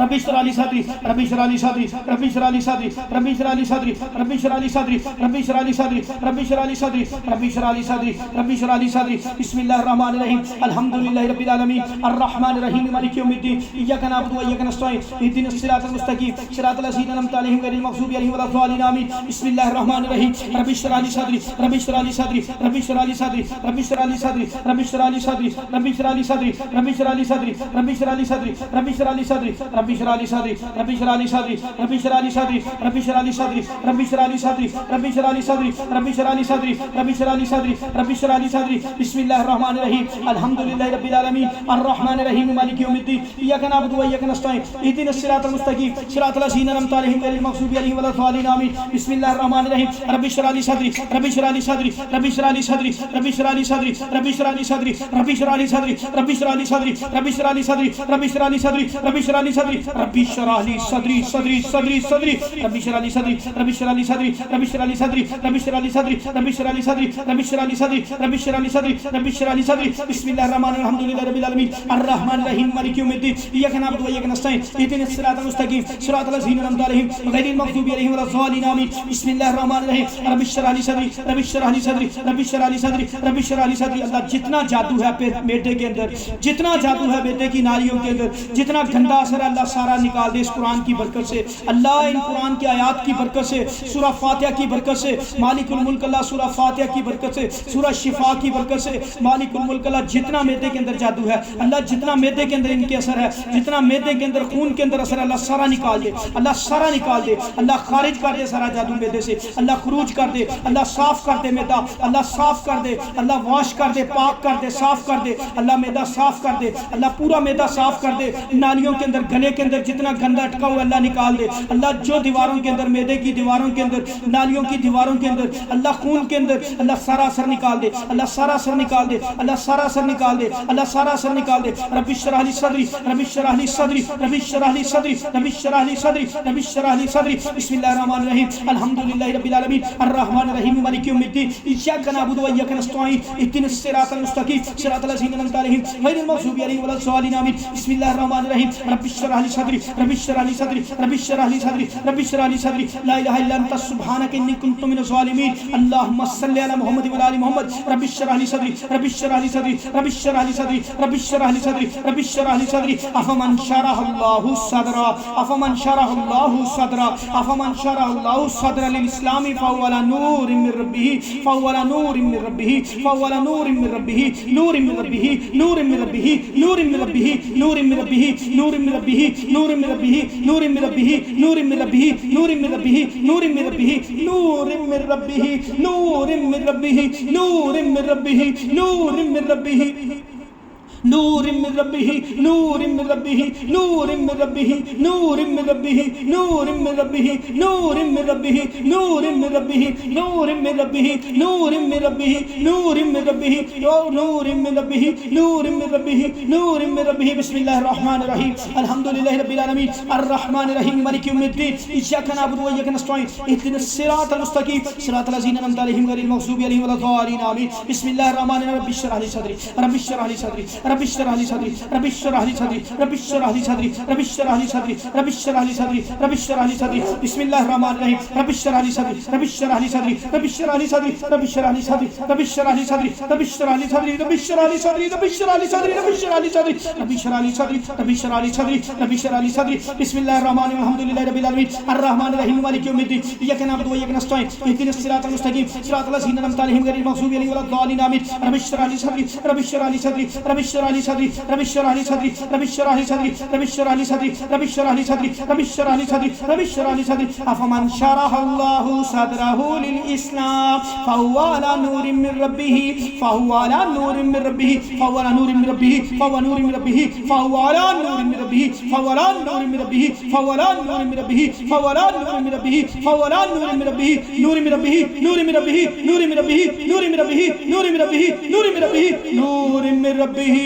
रब्बी इश्रह ली सदरी रब्बी इश्रह ली सदरी रब्बी इश्रह ली सदरी रब्बी इश्रह ली सदरी रब्बी इश्रह ली सदरी रब्बी इश्रह ली सदरी रब्बी इश्रह ली सदरी रब्बी इश्रह ली सदरी रब्बी इश्रह ली सदरी बिस्मिल्लाहिर रहमानिर रहीम अल्हम्दुलिल्लाहि रब्बिल आलमीन अर्रहमानिर रहीम मालिकि यौमिद्दीन इय्याका नअबुदु व इय्याका नस्तईन इहदिनस सिरातल मुस्तकीम सिरातल लज़ीना अनअमता अलैहिम गैरिल मग़ज़ूबि अलैहिम वलद्दालिन आमीन बिस्मिल्लाहिर रहमानिर रहीम रब्बी इश्रह ली सदरी रब्बी इश्रह ली सदरी रब्बी इश्रह ली सदरी रब्बी इश्रह ली सदरी रब्बी इश्रह ली सदरी रब्बी इश्रह ली सदरी रब्बी इश्रह ली सदरी रब्बी इश्रह ली सदरी रब्बी इश्रह ली सदरी रब्बी इश्रह ली सदरी रब्बी इश्रह ली सदरी रब्बी इश्रह ली सदरी रब्बी इश्रह ली सदरी रब्बी इश्रह ली सदरी रब्बी इश्रह ली सदरी रब्बी इश्रह ली सदरी रब्बी इश्रह ली सदरी रब्बी इश्रह ली सदरी बिस्मिल्लाहिर रहमानिर रहीम अल्हम्दुलिल्लाहि रब्बिल आलमीन अर्रहमानिर रहीम मालिकि यौमिद्दीन इय्याका नअबुदु व इय्याका नस्तईन इहदिनस सिरातल मुस्तकीम सिरातल लज़ीना अनअमता अलैहिम गैरिल मग़ज़ूबि अलैहिम वलद्दालिन आमीन बिस्मिल्लाहिर रहमानिर रहीम रब्बी इश्रह ली सदरी रब्बी इश्रह ली सदरी रब्बी इश्रह ली सदरी रब्बी इश्रह ली सदरी रब्बी इश्रह ली सदरी रब्बी इश्रह ली सदरी रब्बी इश्रह ली सदरी रब्बी इश्रह ली सदरी रब्बी इश्रह ली सदरी रब्बी इश्रह ली सदरी रब्बी इश्रह ली सदरी सदरी सदरी सदरी रब्बी इश्रह ली सदरी रब्बी इश्रह ली सदरी रब्बी इश्रह ली सदरी रब्बी इश्रह ली सदरी रब्बी इश्रह ली सदरी रब्बी इश्रह ली सदरी रब्बी इश्रह ली सदरी रब्बी इश्रह ली सदरी बिस्मिल्लाहिर रहमानिर रहीम अल्हम्दुलिल्लाहि रब्बिल आलमीन अर्रहमानिर रहीम मालिकि यौमिद्दीन इय्याका नअबुदु व इय्याका नस्तईन इहदिनस सिरातल मुस्तकीम सिरातल लज़ीना अनअमता अलैहिम गैरिल मग़ज़ूबि अलैहिम वलद्दालिन आमीन बिस्मिल्लाहिर रहमानिर रहीम रब्बी इश्रह ली सदरी रब्बी इश्रह ली सदरी रब्बी इश्रह ली सदरी रब्बी इश्रह ली सदरी। अल्लाह जितना जादू है बेटे के अंदर, जितना जादू है बेटे की नारियों के अंदर, जितना गंदा असर है अल्लाह सारा निकाल दे इस कुरान की बरकत से। अल्लाह इन कुरान की आयत की बरकत से, सूरह फातिहा की बरकत से, मालिकुल मुल्क अल्लाह सूरह फातिहा की बरकत से, सूरह शिफा की बरकत से, मालिकुल मुल्क अल्लाह जितना मैदे के अंदर जादू है अल्लाह, जितना मैदे के अंदर इनके असर है, जितना मैदे के अंदर खून के अंदर असर है अल्लाह सारा निकाल दे, अल्लाह सारा निकाल दे, अल्लाह खारिज कर दे सारा जादू मैदे से, अल्लाह खरूज कर दे, अल्लाह साफ कर दे मैदा, अल्लाह साफ कर दे, अल्लाह वॉश कर दे, पाक कर दे, साफ कर दे, अल्लाह मैदा साफ कर दे, अल्लाह पूरा मैदा साफ कर दे। नालियों के अंदर गले के अंदर जितना गंदा अटका हुआ अल्लाह निकाल दे। अल्लाह जो दीवारों के अंदर मैदे की दीवारों के अंदर, नालियों की दीवारों के अंदर, अल्लाह खून के अंदर अल्लाह सारा असर निकाल दे, अल्लाह सारा असर निकाल दे, अल्लाह सारा असर निकाल दे, अल्लाह सारा असर निकाल दे। रब्बी इश्रह ली सदरी रब्बी इश्रह ली सदरी रब्बी इश्रह ली सदरी रब्बी इश्रह ली सदरी रब्बी इश्रह ली सदरी। बिस्मिल्लाहिर रहमानिर रहीम अल्हम्दुलिल्लाहि रब्बिल आलमीन अर्रहमानिर रहीम मालिकि यौमिद्दीन इय्याका नअबुदु व इय्याका नस्तईन इहदिनस सिरातल मुस्तकीम सिरातल लज़ीना अनअमता अलैहिम गैरिल मग़ज़ूबि अलैहिम वलद्दालिन आमीन बिस्मिल्लाहिर रहमानिर रहीम रब्बी इश्रह ली सदरी रब्बी इश्रह ली सदरी रब्बी इश्रह ली सदरी रब्बी इश्रह ली सदरी ला इलाहा इल्ला अंता सुब्हानका इन्नी कुन्तु मिनज़ ज़ालिमीन अल्लाहुम्मा सल्लि अला मुहम्मद व आलि मुहम्मद रब्बी इश्रह ली सदरी रब्बी इश्रह ली सदरी रब्बी इश्रह ली सदरी रब्बी इश्रह ली सदरी रब्बी इश्रह ली सदरी अफमन शरहल्लाहु सदरा अफमन शरहल्लाहु सदरा अफमन शरहल्लाहु सदरा लिल इस्लामी फहुवा अला नूरिन मिर रब्बिही फहुवा अला नूरिन मिर रब्बिही फहुवा अला नूरिन मिर रब्बिही नूरिन मिर रब्बिही नूरिन मिर रब्बिही नूरिन मिर रब्बिही नूरिन मिर रब्बिही नूरिन मिर रब्बिही नूरिन मिर रब्बिही नूरिन मिर रब्बिही नूरिन मिर रब्बिही नूरिन मिर रब्बिही नूरिन मिर रब्बिही नूरिन मिर रब्बिही नूरिन मिर रब्बिही नूरिन मिर रब्बिही नूरिन मिर रब्बिही नूर मिन रब्बिही नूर मिन रब्बिही नूर मिन रब्बिही नूर मिन रब्बिही नूर मिन रब्बिही नूर मिन रब्बिही नूर मिन रब्बिही नूर मिन रब्बिही नूर मिन रब्बिही नूर मिन रब्बिही नूर मिन रब्बिही नूर मिन रब्बिही नूर मिन रब्बिही। बिस्मिल्लाहिर रहमानिर रहीम अल्हम्दुलिल्लाहि रब्बिल आलमीन अर्रहमानिर रहीम मालिकि यौमिद्दीन इय्याका नअबुदु व इय्याका नस्तईन इहदिनस सिरातल मुस्तकीम सिरातल लज़ीना अनअमता अलैहिम गैरिल मग़ज़ूबि अलैहिम वलद्दालिन आमीन बिस्मिल्लाहिर रहमानिर रहीम रब्बि इश्रह ली सदरी रब्बि इश्रह ली सदरी रब्बि इश्रह ली सदरी रब्बि इश्रह ली सदरी रब्बि इश्रह ली सदरी रब्बि इश्रह ली सदरी रब्बि इश्रह ली सदरी रब्बि इश्रह ली सदरी बिस्मिल्लाहिर रहमानिर रहीम रब्बि इश्रह ली सदरी रब्बि इश्रह ली सदरी रब्बि इश्रह ली सदरी रब्बि इश्रह ली सदरी रब्बि इश्रह ली सदरी रब्बि इश्रह ली सदरी रब्बि इश्रह ली सदरी रब्बि इश्रह ली सदरी रब्बि इश्रह ली सदरी रब्बि इश्रह ली सदरी रब्बि इश्रह ली सदरी रब्बि इश्रह ली सदरी। बिस्मिल्लाहिर रहमानिर रहीम अल्हम्दुलिल्लाहि रब्बिल आलमीन अर्रहमानिर रहीम मालिकि यौमिद्दीन इय्याका नअबुदु व इय्याका नस्तईन इहदिनस सिरातल मुस्तकीम सिरातल लज़ीना अनअमता अलैहिम गैरिल मग़ज़ूबि अलैहिम वलद्दालिन आमीन रब्बि इश्रह ली सदरी रब्बि इश्रह ली सदरी रब्बि इश्रह ली सदरी रब्बि इश्रह ली सदरी रब्बि इश्रह ली सदरी रब्बि इश्रह ली सदरी रब्बि इश्रह ली सदरी रब्बि इश्रह ली सदरी रब्बि इश्रह ली सदरी अफमन शरहल्लाहु सदरहु लिल इस्लाम फहुवा अला नूरिन मिन रब्बिही फहुवा अला नूरिन मिन रब्बिही फहुवा अला नूरिन मिन रब्बिही फहुवा नूरिन मिन रब्बिही फहुवा अला नूरिन मिन रब्बिही फहुवा अला नूरिन मिन रब्बिही फहुवा अला नूरिन मिन रब्बिही फहुवा अला नूरिन मिन रब्बिही फहुवा अला नूरिन मिन रब्बिही नूरिन मिन रब्बिही नूरिन मिन रब्बिही नूरिन मिन रब्बिही नूरिन मिन रब्बिही नूरिन मिन रब्बिही नूरिन मिन रब्बिही नूरिन मिन रब्बिही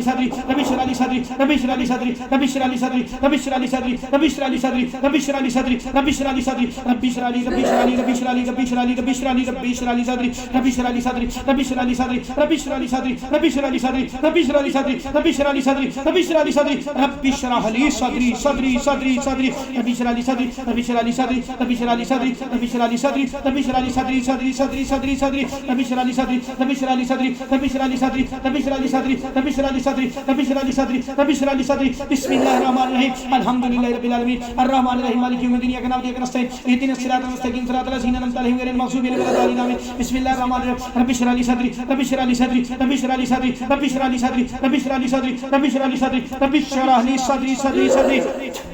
इश्रह ली सदरी रब्बी इश्रह ली सदरी रब्बी इश्रह ली सदरी रब्बी इश्रह ली सदरी रब्बी इश्रह ली सदरी रब्बी इश्रह ली सदरी रब्बी इश्रह ली सदरी रब्बी इश्रह ली सदरी रब्बी इश्रह ली रब्बी इश्रह ली रब्बी इश्रह ली रब्बी इश्रह ली रब्बी इश्रह ली रब्बी इश्रह ली सदरी रब्बी इश्रह ली सदरी रब्बी इश्रह ली सदरी रब्बी इश्रह ली सदरी रब्बी इश्रह ली सदरी रब्बी इश्रह ली सदरी रब्बी इश्रह ली सदरी रब्बी इश्रह ली सदरी रब्बी इश्रह ली सदरी सदरी सदरी सदरी रब्बी इश्रह ली सदरी रब्बी इश्रह ली सदरी रब्बी इश्रह ली सदरी रब्बी इश्रह ली सदरी रब्बी इश्रह ली सदरी सदरी सदरी सदरी सदरी रब्बी इश्रह ली सदरी रब्बी इश्रह ली सदरी रब्बी इश्रह ली सदरी रब्बी इश्रह ली सदरी रब्बी इश्रह ली सदरी रब्बी इश्रह ली सदरी रब्बी इश्रह ली सदरी बिस्मिल्लाहिर रहमानिर रहीम अल्हम्दुलिल्लाहि रब्बिल आलमीन अर्रहमानिर रहीम मालिकि यौमिद्दीन इय्याका नअबुदु व इय्याका नस्तईन इहदिनस सिरातल मुस्तकीम सिरातल लज़ीना अनअमता अलैहिम गैरिल मग़ज़ूबि अलैहिम वलद्दालिन आमीन बिस्मिल्लाहिर रहमानिर रहीम रब्बि इश्रह ली सदरी रब्बि इश्रह ली सदरी रब्बि इश्रह ली सदरी रब्बि इश्रह ली सदरी रब्बि इश्रह ली सदरी रब्बि इश्रह ली सदरी रब्बि इश्रह ली सदरी सदरी सदरी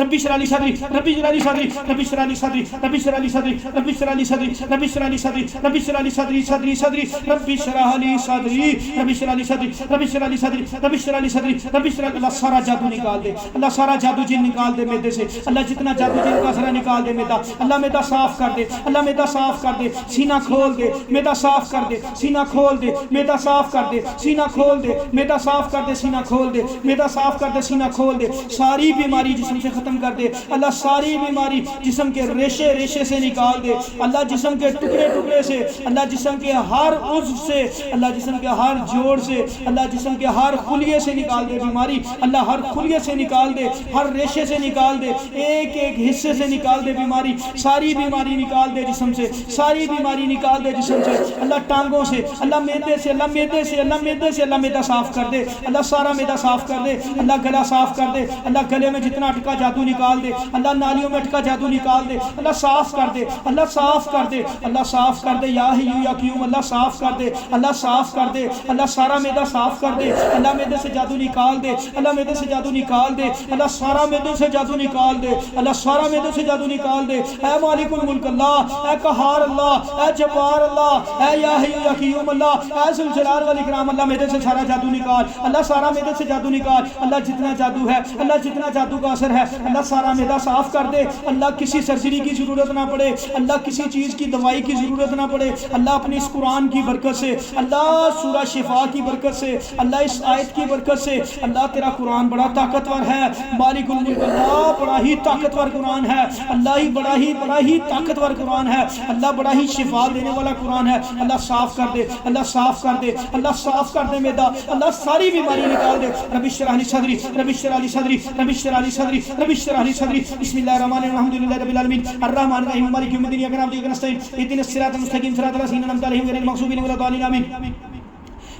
रब्बी इश्रह ली सदरी रब्बी इश्रह ली सदरी रब्बी इश्रह ली सदरी रब्बी इश्रह ली सदरी रब्बी इश्रह ली सदरी रब्बी इश्रह ली सदरी रब्बी इश्रह ली सदरी सदरी सदरी रब्बी इश्रह ली सदरी रब्बी इश्रह ली सदरी रब्बी इश्रह ली सदरी रब्बी इश्रह ली सदरी रब्बी इश्रह अल्लाह सारा जादू निकाल दे अल्लाह सारा जादू जिन निकाल दे मैदे से अल्लाह जितना जादू जिन का असर निकाल दे मैदा अल्लाह मैदा साफ कर दे अल्लाह मैदा साफ कर दे सीना खोल दे मैदा साफ कर दे सीना खोल दे मैदा साफ कर दे सीना खोल दे मैदा साफ कर दे सीना खोल दे मैदा साफ कर दे सीना खोल दे सारी बीमारी जिस्म से खत्म कर दे अल्लाह सारी बीमारी जिस्म के रेशे रेशे से निकाल दे अल्लाह जिस्म के टुकड़े टुकड़े से अल्लाह जिस्म के हर उज़्व से अल्लाह जिस्म के हर जोड़ से अल्लाह जिस्म के हर खुलिये से निकाल दे बीमारी अल्लाह हर खुलिये से निकाल दे हर रेशे से निकाल दे एक एक हिस्से से निकाल दे बीमारी सारी बीमारी निकाल दे जिस्म से सारी बीमारी निकाल दे जिस्म से अल्लाह टांगों से अल्लाह मैदे से अल्लाह मैदे से अल्लाह मैदे से अल्लाह मैदा साफ कर दे अल्लाह सारा मैदा साफ कर दे अल्लाह गला साफ कर दे अल्लाह गले में जितना अटका जादू निकाल दे अल्लाह नालियों में अटका जादू निकाल दे अल्लाह साफ कर दे अल्लाह साफ कर दे अल्लाह साफ कर दे या हय्यू या क़य्यूम अल्लाह साफ कर दे अल्लाह साफ कर दे अल्लाह सारा मैदा साफ कर दे अल्लाह मैदे से जादू निकाल दे अल्लाह मैदे से जादू निकाल दे अल्लाह सारा मैदे से जादू निकाल दे अल्लाह सारा मैदे से जादू निकाल दे ऐ मालिकुल मुल्क अल्लाह ऐ क़हार अल्लाह ऐ जब्बार अल्लाह ऐ या हय्यू या क़य्यूम अल्लाह ऐ ज़ुल जलाल वल इकराम अल्लाह मैदे से सारा जादू निकाल अल्लाह सारा मैदे से जादू निकाल अल्लाह जितना जादू है अल्लाह जितना जादू का असर है अल्लाह सारा मैदा साफ कर दे अल्लाह किसी सर्जरी की ज़रूरत ना पड़े अल्लाह किसी चीज़ की दवाई की ज़रूरत ना पड़े अल्लाह अपनी इस कुरान की बरकत से अल्लाह सूरह शिफा की बरकत से अल्लाह इस आयत की बरकत से अल्लाह तेरा कुरान बड़ा ताकतवर है मालिकुल मुल्क अल्लाह बड़ा ही ताकतवर कुरान है अल्लाह ही बड़ा ही ताकतवर कुरान है अल्लाह बड़ा ही शिफा देने वाला कुरान है अल्लाह साफ कर दे अल्लाह साफ कर दे अल्लाह साफ कर दे मैदा अल्लाह सारी बीमारी निकाल दे रब्बि इश्रह ली सदरी रब्बि इश्रह ली सदरी रब्बि इश्रह ली सदरी रब्बि इश्रह ली सदरी बिस्मिल्लाहिर रहमानिर रहीम अल्हम्दुलिल्लाहि रब्बिल आलमीन अर्रहमानिर रहीम मालिकि यौमिद्दीन इय्याका नअबुदु व इय्याका नस्तईन इहदिनस सिरातल मुस्तकीम सिरातल लज़ीना अनअमता अलैहिम गैरिल मग़ज़ूबि अलैहिम वलद्दालिन आमीन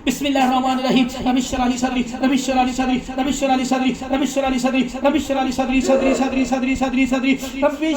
बिस्मिल्लाहिर रहमानिर रहीम रब्बि इश्रह ली सदरी रब्बि इश्रह ली सदरी रब्बि इश्रह ली सदरी रब्बि इश्रह ली सदरी रब्बि इश्रह ली सदरी सदरी सदरी सदरी सदरी सदरी रब्बि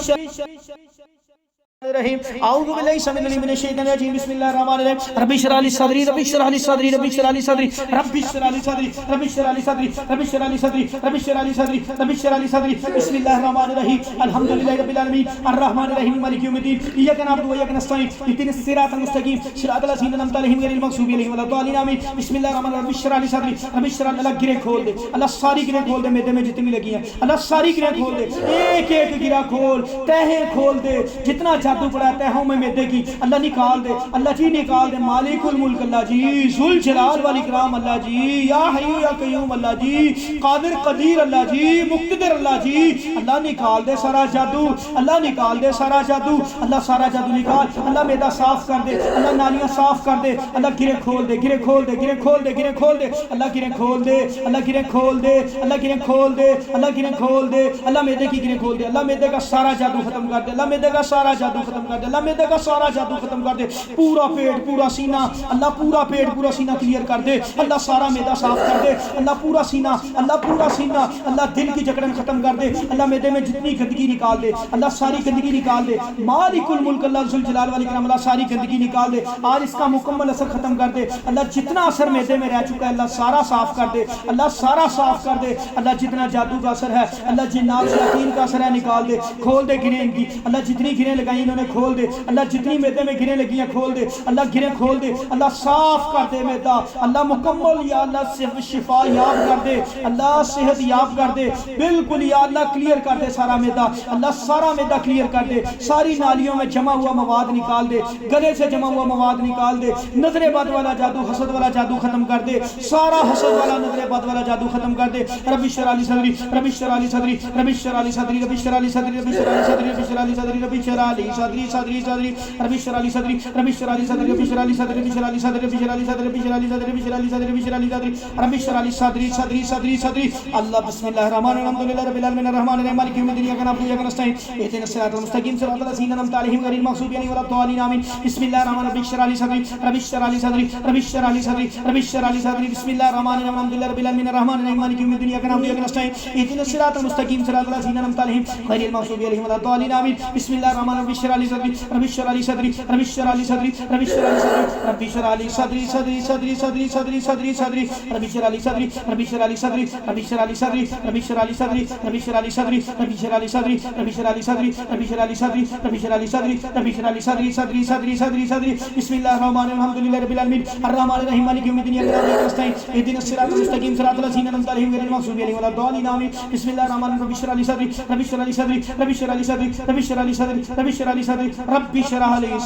रहीम आऊज़ु बिल्लाहि मिनश शैतानिर रजीम बिस्मिल्लाहिर रहमानिर रहीम रब्बि इश्रह ली सदरी रब्बि इश्रह ली सदरी रब्बि इश्रह ली सदरी रब्बि इश्रह ली सदरी रब्बि इश्रह ली सदरी रब्बि इश्रह ली सदरी रब्बि इश्रह ली सदरी रब्बि इश्रह ली सदरी बिस्मिल्लाहिर रहमानिर रहीम अल्हम्दुलिल्लाहि रब्बिल आलमीन अर्रहमानिर रहीम मालिकि यौमिद्दीन इय्याका नअबुदु व इय्याका नस्तईन इहदिनस सिरातल मुस्तकीम सिरातल लज़ीना अनअमता अलैहिम गैरिल मग़ज़ूबि अलैहिम वलद्दालिन आमीन बिस्मिल्लाहिर रहमानिर रहीम रब्बि इश्रह ली सदरी रब्बि इश्रह अल्लाह गिरें खोल दे अल्लाह सारी गिरें खोल दे मैदे में जितनी लगी हैं अल्लाह सारी गिरें खोल दे एक एक गिरा खोल तहें खोल दे जितना जादू पड़ा है तहों में मैदे की अल्लाह निकाल दे अल्लाह जी निकाल दे मालिकुल मुल्क अल्लाह जी ज़ुल जलाल वल इकराम अल्लाह जी या हय्यू या क़य्यूम अल्लाह जी कादिर कदीर अल्लाह जी मुक़्तदिर अल्लाह जी अल्लाह निकाल दे सारा जादू अल्लाह निकाल दे सारा जादू अल्लाह सारा जादू निकाल अल्लाह मैदा साफ कर दे अल्लाह नालियां साफ कर दे अल्लाह गिरें खोल दे गिरें खोल दे गिरें खोल दे गिरें खोल दे अल्लाह गिरें खोल दे अल्लाह गिरें खोल दे अल्लाह गिरें खोल दे अल्लाह गिरें खोल दे अल्लाह मैदे की गिरें खोल दे अल्लाह मैदे का सारा जादू खत्म कर दे अल्लाह मैदे का सारा जादू खत्म कर दे अल्लाह मैदे का सारा जादू खत्म कर दे पूरा पेट पूरा सीना अल्लाह पूरा पेट पूरा सीना क्लियर कर दे अल्लाह सारा मैदा साफ कर दे अल्लाह पूरा सीना अल्लाह दिल की जकड़न खत्म कर दे अल्लाह मैदे में जितनी गंदगी निकाल दे अल्लाह सारी गंदगी निकाल दे मालिकुल मुल्क अल्लाह ज़ुल जलाल वल इकराम अल्लाह सारी गंदगी निकाल दे आज इसका मुकम्मल असर खत्म कर दे अल्लाह जितना असर मैदे में रह चुका है अल्लाह सारा साफ कर दे अल्लाह सारा साफ कर दे अल्लाह जितना जादू का असर है अल्लाह जिन्नात शैतान का असर है निकाल दे खोल दे गिरें इनकी अल्लाह जितनी गिरें लगाई इन्होंने खोल दे अल्लाह, जितनी मैदे में गिरें लगी हैं खोल दे अल्लाह, गिरें खोल दे अल्लाह, साफ कर दे मैदा अल्लाह, मुकम्मल या अल्लाह शिफा याब कर दे अल्लाह, सेहत याब कर दे बिल्कुल या अल्लाह, क्लियर कर दे सारा मैदा अल्लाह, सारा मैदा क्लियर कर दे, सारी नालियों में जमा हुआ मवाद निकाल दे, गले से जमा हुआ मवाद निकाल दे, नजरे बद वाला जादू, हसद वाला जादू खत्म कर दे, सारा हसद वाला नजरे बद वाला जादू खत्म कर दे। रब्बी इश्रह ली सदरी, रब्बी इश्रह ली सदरी, रब्बी इश्रह ली सदरी, रब्बी इश्रह ली सदरी, रब्बी इश्रह ली सदरी, रब्बी इश्रह ली सदरी, रब्बी इश्रह ली सदरी, सदरी सदरी, रब्बी इश्रह ली सदरी, रब्बी इश्रह ली सदरी, रब्बी इश्रह ली सदरी, रब्बी इश्रह ली सदरी, रब्बी इश्रह ली सदरी, रब्बी इश्रह ली सदरी, रब्बी इश्रह ली सदरी, रब्बी इश्रह ली सदरी, रब्बी इश्रह ली सदरी, सदरी सदरी सदरी। अल्लाह बिस्मिल्लाहिर रहमानिर रहीम, अल्हम्दुलिल्लाहि रब्बिल आलमीन, अर्रहमानिर रहीम, मालिकि यौमिद्दीन, इय्याका नअबुदु व इय्याका नस्तईन, इहदिनस सिरातल मुस्तकीम, सिरातल लज़ीना अनअमता अलैहिम गैरिल मग़ज़ूबि अलैहिम वलद्दालिन, आमीन। बिस्मिल्लाहिर रहमानिर रहीम, रब्बि इश्रह ली सदरी, रब्बि इश्रह ली सदरी, रब्बि इश्रह ली सदरी, रब्बि इश्रह ली सदरी, बिस्मिल्लाहिर रहमानिर रहीम, अल्हम्दुलिल्लाहि रब्बिल आलमीन, अर्रहमानिर रहीम, मालिकि यौमिद्दीन, इय्याका नअबुदु व इय्याका नस्तईन, इहदिनस सिरातल मुस्तकीम, सिरातल लज़ीना अनअमता अलैहिम गैरिल मग़ज़ूबि अलैहिम वलद्दालिन, आमीन। बिस्मिल्लाहिर रहमानिर रहीम, रब्बि इश्रह ली सदरी, रब्बि इश्रह ली सदरी, रब्बि इश्रह ली सदरी, रब्बि इश्रह ली सदरी, रब्बि इश्रह ली सदरी, सदरी सदरी सदरी सदरी सदरी सदरी, रब्बि इश्रह ली सदरी, रब्बि इश्रह ली सदरी, रब्बि इश्रह ली सदरी, रब्बि इश्रह ली सदरी, रब्बि इश्रह ली सदरी, रब्बि इश्रह ली सदरी, रब्बि इश्रह ली सदरी, रब्बि इश्रह ली सदरी, रब्बि इश्रह ली सदरी, रब्बि इश्रह ली सदरी, सदरी सदरी सदरी सदरी। बिस्मिल्लाहिर रहमानिर रहीम, अल्हम्दुलिल्लाहि रब्बिल आलमीन, अर्रहमानिर रहीम, मालिकि यौमिद्दीन, इय्याका नअबुदु व इय्याका नस्तईन, इहदिनस सिरातल मुस्तकीम, सिरातल लज़ीना अनअमता अलैहिम गैरिल मग़ज़ूबि अलैहिम वलद्दालिन, आमीन। बिस्मिल्लाहिर रहमानिर रहीम, रब्बि इश्रह ली सदरी, रब्बि इश्रह ली सदरी, रब्बि इश्रह ली सदरी, रब्बि इश्रह ली सदरी, रब्बि इश्रह ली सदरी, रब्बि इश्रह ली सदरी,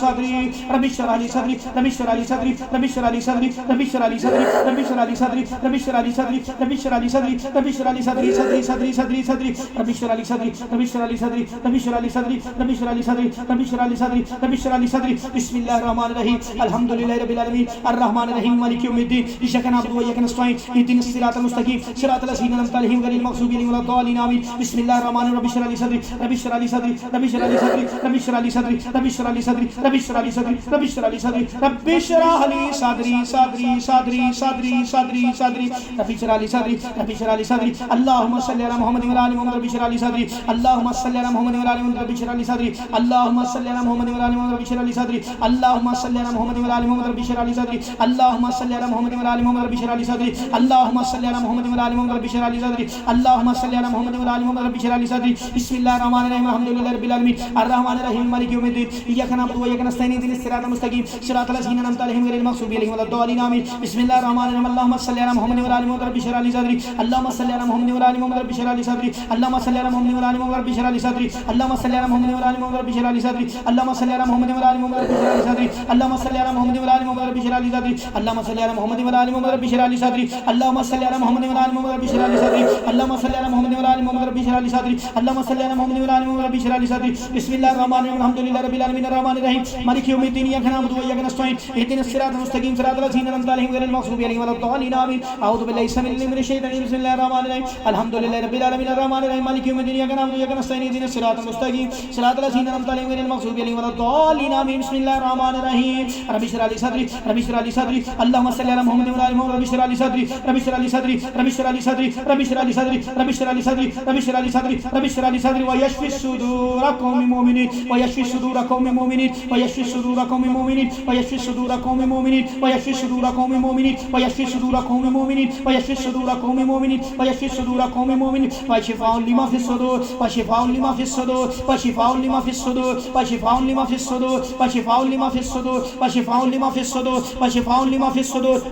रब्बि इश्रह ली सदरी, रब्बि इश्रह ली सदरी, रब्बि इश्रह ली सदरी, रब्बि इश्रह ली सदरी, रब्बि इश्रह ली सदरी, रब्बि इश्रह ली सदरी, रब्बि इश्रह ली सदरी, रब्बि इश्रह ली सदरी, सदरी सदरी सदरी सदरी, रब्बि इश्रह ली सदरी, रब्बि इश्रह ली सदरी, रब्बि इश्रह ली सदरी, रब्बि इश्रह ली सदरी, रब्बि इश्रह ली सदरी, रब्बि इश्रह ली सदरी। बिस्मिल्लाहिर रहमानिर रहीम, अल्हम्दुलिल्लाहि रब्बिल आलमीन, अर्रहमानिर रहीम, मालिकि यौमिद्दीन, इय्याका नअबुदु व इय्याका नस्तईन, इहदिनस सिरातल मुस्तकीम, सिरातल लज़ीना अनअमता अलैहिम गैरिल मग़ज़ूबि अलैहिम वलद्दालिन, आमीन। बिस्मिल्लाहिर रहमानिर रहीम, रब्बि इश्रह ली सदरी, रब्बि इश्रह ली सदरी, रब्बि इश्रह ली सदरी, रब्बि इश्रह ली सदरी, रब्बि इश्रह ली सदरी, रब्बि इश्रह ली सदरी, रब्बि इश्रह ली सदरी, रब्बि इश्रह ली सदरी, सदरी सदरी सदरी सदरी सदरी, रब्बि इश्रह ली सदरी, रब्बि इश्रह ली सदरी, अल्लाहुम्मा सल्लि अला मुहम्मद व अला आलि मुहम्मद, रब्बि इश्रह ली सदरी, अल्लाहुम्मा सल्लि अला मुहम्मद व अला आलि मुहम्मद, रब्बि इश्रह ली सदरी, अल्लाहुम्मा सल्लि अला मुहम्मद व अला आलि मुहम्मद, रब्बि इश्रह ली सदरी, अल्लाहुम्मा सल्लि अला मुहम्मद व अला आलि मुहम्मद, रब्बि इश्रह ली सदरी, अल्लाहुम्मा सल्लि अला मुहम्मद व अला आलि मुहम्मद, रब्बि इश्रह ली सदरी, अल्लाहुम्मा सल्लि अला मुहम्मद व अला आलि मुहम्मद, रब्बि इश्रह ली सदरी, अल्लाहुम्मा सल्लि अला मुहम्मद व अला आलि मुहम्मद, रब्बि इश्रह ली सदरी। बिस्मिल्लाहिर रहमानिर रहीम, अल्हम्दुलिल्लाहि रब्बिल आलमीन, अर्रहमानिर रहीम, मालिकि यौमिद्दीन, इय्याका नअबुदु व इय्याका नस्तईन, इहदिनस सिरातल मुस्तकीम, सिरातल लज़ीना अनअमता अलैहिम गैरिल मग़ज़ूबि अलैहिम वलद्दालिन, आमीन। बिस्मिल्लाहिर रहमानिर रहीम, अल्लाहुम्मा सल्लि अला मुहम्मद व अला आलि मुहम्मद, रब्बि इश्रह ली सदरी, अल्लाहुम्मा सल्लि अला मुहम्मद व अला आलि मुहम्मद, रब्बि इश्रह ली सदरी, अल्लाहुम्मा सल्लि अला मुहम्मद व अला आलि मुहम्मद, रब्बि इश्रह ली सदरी, अल्लाहुम्मा सल्लि अला मुहम्मद व अला आलि मुहम्मद, रब्बि इश्रह ली सदरी, अल्लाहुम्मा सल्लि अला मुहम्मद व अला आलि मुहम्मद, रब्बि इश्रह ली सदरी, अल्लाहुम्मा सल्लि अला मुहम्मद व अला आलि मुहम्मद, रब्बि इश्रह ली सदरी, अल्लाहुम्मा सल्लि अला मुहम्मद व अला आलि मुहम्मद, रब्बि इश्रह ली सदरी, अल्लाहुम्मा सल्लि अला मुहम्मद व अला आलि मुहम्मद, रब्बि इश्रह ली सदरी, अल्लाहुम्मा सल्लि अला मुहम्मद व अला आलि मुहम्मद, रब्बि इश्रह ली सदरी, अल्लाहुम्मा सल्लि अला मुहम्मद व अला आलि मुहम्मद, रब्बि इश्रह ली सदरी। बिस्मिल्लाहिर रहमानिर रहीम, अल्हम्दुलिल्लाहि रब्बिल आलमीन, अर्रहमानिर रहीम, मालिकि यौमिद्दीन, इय्याका नअबुदु व इय्याका नस्तईन, इहदिनस सिरातल मुस्तकीम, सिरातल लज़ीना अनअमता अलैहिम गैरिल मग़ज़ूबि अलैहिम वलद्दालिन, आमीन। अऊज़ु बिल्लाहि समीउल अलीम मिनश शैतानिर रजीम, बिस्मिल्लाहिर रहमानिर रहीम, अल्हम्दुलिल्लाहि रब्बिल आलमीन, अर्रहमानिर रहीम, मालिकि यौमिद्दीन, इय्याका नअबुदु व इय्याका नस्तईन, इहदिनस सिरातल मुस्तकीम, सिरातल लज़ीना अनअमता अलैहिम गैरिल मग़ज़ूबि अलैहिम वलद्दालिन, आमीन। बिस्मिल्लाहिर रहमानिर रहीम, रब्बि इश्रह ली सदरी, रब्बि इश्रह ली सदरी, अल्लाहुम्मा सल्लि अला मुहम्मद व अला आलि मुहम्मद, रब्बि इश्रह ली सदरी, रब्बि इश्रह ली सदरी, रब्बि इश्रह ली सदरी, रब्बि इश्रह ली सदरी, रब्बि इश्रह ली सदरी, रब्बि इश्रह ली सदरी, रब्बि इश्रह ली सदरी, व यशफि सुदूर कौमि मुमिनीन, व यशफि सुदूर कौमि मुमिनीन, व यशफि सुदूर कौमि मुमिनीन, व यशफि सुदूर कौमि मुमिनीन, व यशफि सुदूर कौमि मुमिनीन, व यशफि सुदूर कौमि मुमिनीन, व यशफि सुदूर कौमि मुमिनीन, व यशफि सुदूर कौमि मुमिनीन, व शिफाउन लिमा फिस सुदूर, व शिफाउन लिमा फिस सुदूर, व शिफाउन लिमा फिस सुदूर, व शिफाउन लिमा फिस सुदूर, व शिफाउन लिमा फिस सुदूर, व शिफाउन लिमा फिस सुदूर, व शिफाउन लिमा फिस सुदूर,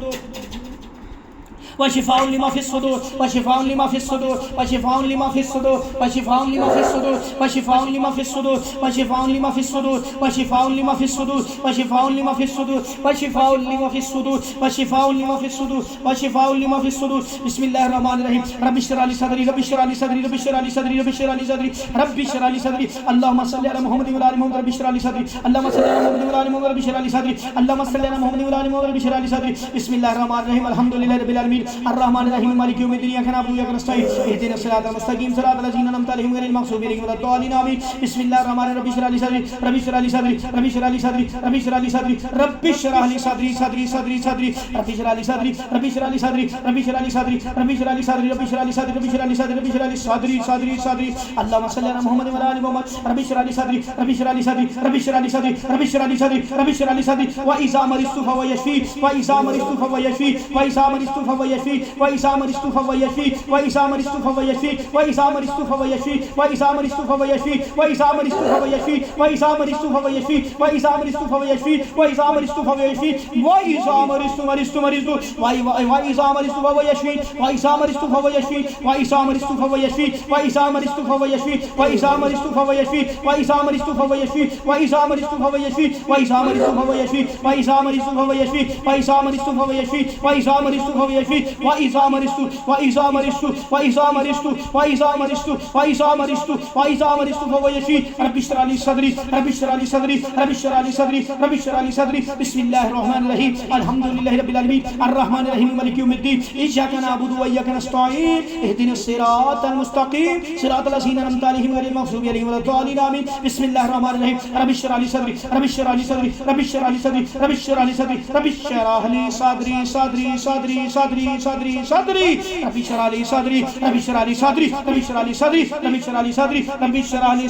वशिफाउन लिमा फिस सुदूर, वशिफाउन लिमा फिस सुदूर, वशिफाउन लिमा फिस सुदूर, वशिफाउन लिमा फिस सुदूर, वशिफाउन लिमा फिस सुदूर, वशिफाउन लिमा फिस सुदूर, वशिफाउन लिमा फिस सुदूर, वशिफाउन लिमा फिस सुदूर, वशिफाउन लिमा फिस सुदूर, वशिफाउन लिमा फिस सुदूर, वशिफाउन लिमा फिस सुदूर। बिस्मिल्लाहिर रहमानिर रहीम, रब्बि इश्रह ली सदरी, रब्बि इश्रह ली सदरी, रब्बि इश्रह ली सदरी, रब्बि इश्रह ली सदरी, रब्बि इश्रह ली सदरी, अल्लाहुम्मा सल्लि अला मुहम्मद व अला आलि मुहम्मद, रब्बि इश्रह ली सदरी, अल्लाहुम्मा सल्लि अला मुहम्मद व अला आलि मुहम्मद, रब्बि इश्रह ली सदरी, अल्लाहुम्मा सल्लि अला मुहम्मद व अला आलि मुहम्मद, रब्बि इश्रह ली सदरी। बिस्मिल्लाहिर रहमानिर रहीम, अल्हम्दुलिल्लाहि रब्बिल आलमीन, अर्रहमानिर रहीम, मालिकि यौमिद्दीन, इय्याका नअबुदु व इय्याका नस्तईन, इहदिनस सिरातल मुस्तकीम, सिरातल लज़ीना अनअमता अलैहिम गैरिल मग़ज़ूबि अलैहिम वलद्दालिन, आमीन। बिस्मिल्लाहिर रहमानिर रहीम, रब्बि इश्रह ली सदरी, रब्बि इश्रह ली सदरी, रब्बि इश्रह ली सदरी, रब्बि इश्रह ली सदरी, रब्बि इश्रह ली सदरी, सदरी सदरी सदरी, रब्बि इश्रह ली सदरी, रब्बि इश्रह ली सदरी, रब्बि इश्रह ली सदरी, रब्बि इश्रह ली सदरी, रब्बि इश्रह ली सदरी, रब्बि इश्रह ली सदरी, रब्बि इश्रह ली सदरी, सदरी सदरी, अल्लाहुम्मा सल्लि अला मुहम्मद व अला आलि मुहम्मद, रब्बि इश्रह ली सदरी, रब्बि इश्रह ली सदरी, रब्बि इश्रह ली सदरी, रब्बि इश्रह ली सदरी, रब्बि इश्रह ली सदरी, व इज़ा मरिज़्तु फहुव यशफ़ी, व इज़ा मरिज़्तु फहुव यशफ़ी, व इज़ा मरिज़्तु फहुव यशफी व इज़ा मरिस्तु फहुव यशफी व इज़ा मरिस्तु फहुव यशफी व इज़ा मरिस्तु फहुव यशफी व इज़ा मरिस्तु फहुव यशफी व इज़ा मरिस्तु फहुव यशफी व इज़ा मरिस्तु फहुव यशफी व इज़ा मरिस्तु फहुव यशफी व इज़ा मरिस्तु फहुव यशफी व इज़ा मरिस्तु मरिस्तु मरिस्तु व इज़ा मरिस्तु फहुव यशफी व इज़ा मरिस्तु फहुव यशफी व इज़ा मरिस्तु फहुव यशफी व इज़ा मरिस्तु फहुव यशफी व इज़ा मरिस्तु फहुव यशफी व इज़ा मरिस्तु फहुव यशफी व इज़ा मरिस्तु फहुव यशफी व इज़ा मरिस्तु फहुव यशफी व इज़ा मरिस्तु फहुव यशफी व इज़ा मरिस्तु फहुव यशफी व इज़ा मरिस्तु फहुव यशफी व इज़ा मरिस्तु व इज़ा मरिस्तु व इज़ा मरिस्तु व इज़ा मरिस्तु व इज़ा मरिस्तु व इज़ा मरिस्तु फहुव यशफी रब्बि इश्रह ली सदरी रब्बि इश्रह ली सदरी रब्बि इश्रह ली सदरी रब्बि इश्रह ली सदरी बिस्मिल्लाहिर रहमानिर रहीम अल्हम्दुलिल्लाहि रब्बिल आलमीन अर्रहमानिर रहीम मालिकि यौमिद्दीन इय्याका नअबुदु व इय्याका नस्तईन इहदिनस सिरातल मुस्तकीम सिरातल लज़ीना अनअमता अलैहिम गैरिल मग़ज़ूबि अलैहिम वलद्दालिन आमीन बिस्मिल्लाहिर रहमानिर रहीम रब्बि इश्रह ली सदरी रब्बि इश्रह ली सदरी रब्बि इश्रह ली सदरी रब्बि इश्रह ली सदरी रब्बि इश्रह ली सदरी सदरी सदरी सदरी सदरी सदरी रब्बि इश्रह ली सदरी रब्बि इश्रह ली सदरी रब्बि इश्रह ली सदरी रब्बि इश्रह ली सदरी रब्बि इश्रह ली सदरी रब्बि इश्रह ली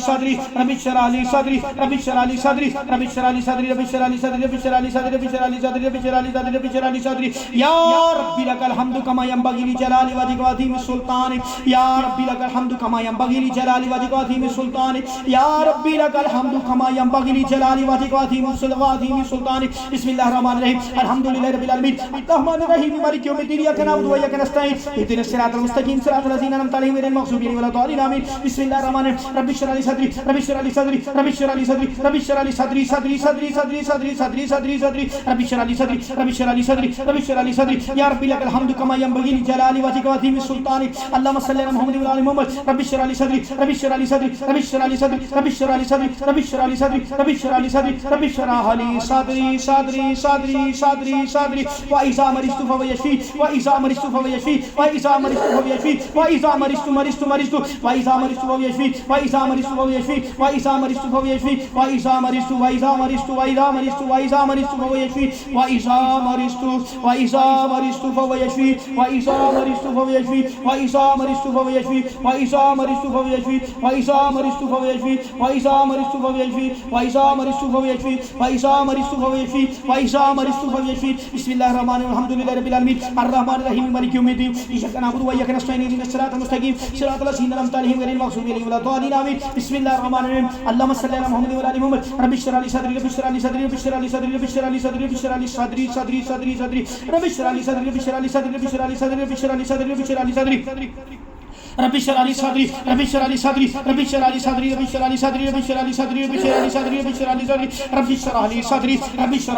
सदरी रब्बि इश्रह ली सदरी रब्बि इश्रह ली सदरी रब्बि इश्रह ली सदरी रब्बि इश्रह ली सदरी रब्बि इश्रह ली सदरी रब्बि इश्रह ली सदरी रब्बि इश्रह ली सदरी या रब्बी लकल हम्दु कमा यंबगी लिजलाली वजहिक व अज़ीमिस सुल्तान या रब्बी लकल हम्दु कमा यंबगी लिजलाली वजहिक व अज़ीमिस सुल्तान या रब्बी लकल हम्दु कमा यंबगी लिजलाली वजहिक व अज़ीमिस सुल्तान बिस्मिल्लाहिर रहमानिर रहीम अल्हम्दुलिल्लाहि रब्बिल आलमीन अर्रहमानिर रहीम मालिकि यौमिद्दीन इय्याका नअबुदु व इय्याका नस्तईन इहदिनस सिरातल मुस्तकीम सिरातल लज़ीना अनअमता अलैहिम गैरिल मग़ज़ूबि अलैहिम वलद्दालिन आमीन बिस्मिल्लाहिर रहमानिर रहीम रब्बि इश्रह ली सदरी रब्बि इश्रह ली सदरी रब्बि इश्रह ली सदरी रब्बि इश्रह ली सदरी सदरी सदरी सदरी सदरी सदरी सदरी सदरी रब्बि इश्रह ली सदरी रब्बि इश्रह ली सदरी रब्बि इश्रह ली सदरी या रब्बी लकल हम्दु कमा यंबगी लिजलाली वजहिक व अज़ीमिस सुल्तान अल्लाहुम्मा सल्लि अला मुहम्मद व अला आलि मुहम्मद रब्बि इश्रह ली सदरी रब्बि इश्रह ली सदरी रब्बि इश्रह ली सदरी रब्बि इश्रह ली सदरी रब्बि इश्रह ली सदरी रब्बि इश्रह ली सदरी रब्बि इश्रह ली सदरी सदरी सदरी सदरी सदरी व इज़ा मरिस्तु फहुव यशफी व इज़ा मरिस्तु फहुव यशफी व इज़ा मरिस्तु फहुव यशफी व इज़ा मरिस्तु मरिस्तु मरिस्तु व इज़ा मरिस्तु फहुव यशफी व इज़ा मरिस्तु फहुव यशफी व इज़ा मरिस्तु फहुव यशफी व इज़ा मरिस्तु व इज़ा मरिस्तु व इज़ा मरिस्तु व इज़ा मरिस्तु फहुव यशफी व इज़ा मरिस्तु व इज़ा मरिस्तु फहुव यशफी व इज़ा मरिस्तु फहुव यशफी व इज़ा मरिस्तु फहुव यशफी व इज़ा मरिस्तु फहुव यशफी व इज़ा मरिस्तु फहुव यशफी व इज़ा मरिस्तु फहुव यशफी व इज़ा मरिस्तु फहुव यशफी व इज़ा मरिस्तु फहुव यशफी व इज़ा मरिस्तु फहुव यशफी बिस्मिल्लाहिर रहमानिर रहीम अल्हम्दुलिल्लाहि रब्बिल आलमीन अर्रहमानिर रहीम मालिकि यौमिद्दीन इय्याका नअबुदु व इय्याका नस्तईन इहदिनस सिरातल मुस्तकीम सिरातल लज़ीना अनअमता अलैहिम गैरिल मग़ज़ूबि अलैहिम वलद्दालिन आमीन बिस्मिल्लाहिर रहमानिर रहीम अल्लाहुम्मा सल्लि अला मुहम्मद व अला आलि मुहम्मद रब्बि इश्रह ली सदरी रब्बि इश्रह ली सदरी रब्बि इश्रह ली सदरी रब्बि इश्रह ली सदरी रब्बि इश्रह ली सदरी सदरी सदरी सदरी रब्बि इश्रह ली सदरी रब्बि इश्रह ली सदरी रब्बि इश्रह ली सदरी रब्बि इश्रह ली सदरी रब्बि इश्रह ली सदरी रब्बि इश्रह ली सदरी रब्बि इश्रह ली सदरी रब्बि इश्रह ली सदरी रब्बि इश्रह ली सदरी रब्बि इश्रह ली सदरी रब्बि इश्रह ली सदरी रब्बि इश्रह ली सदरी रब्बि इश्रह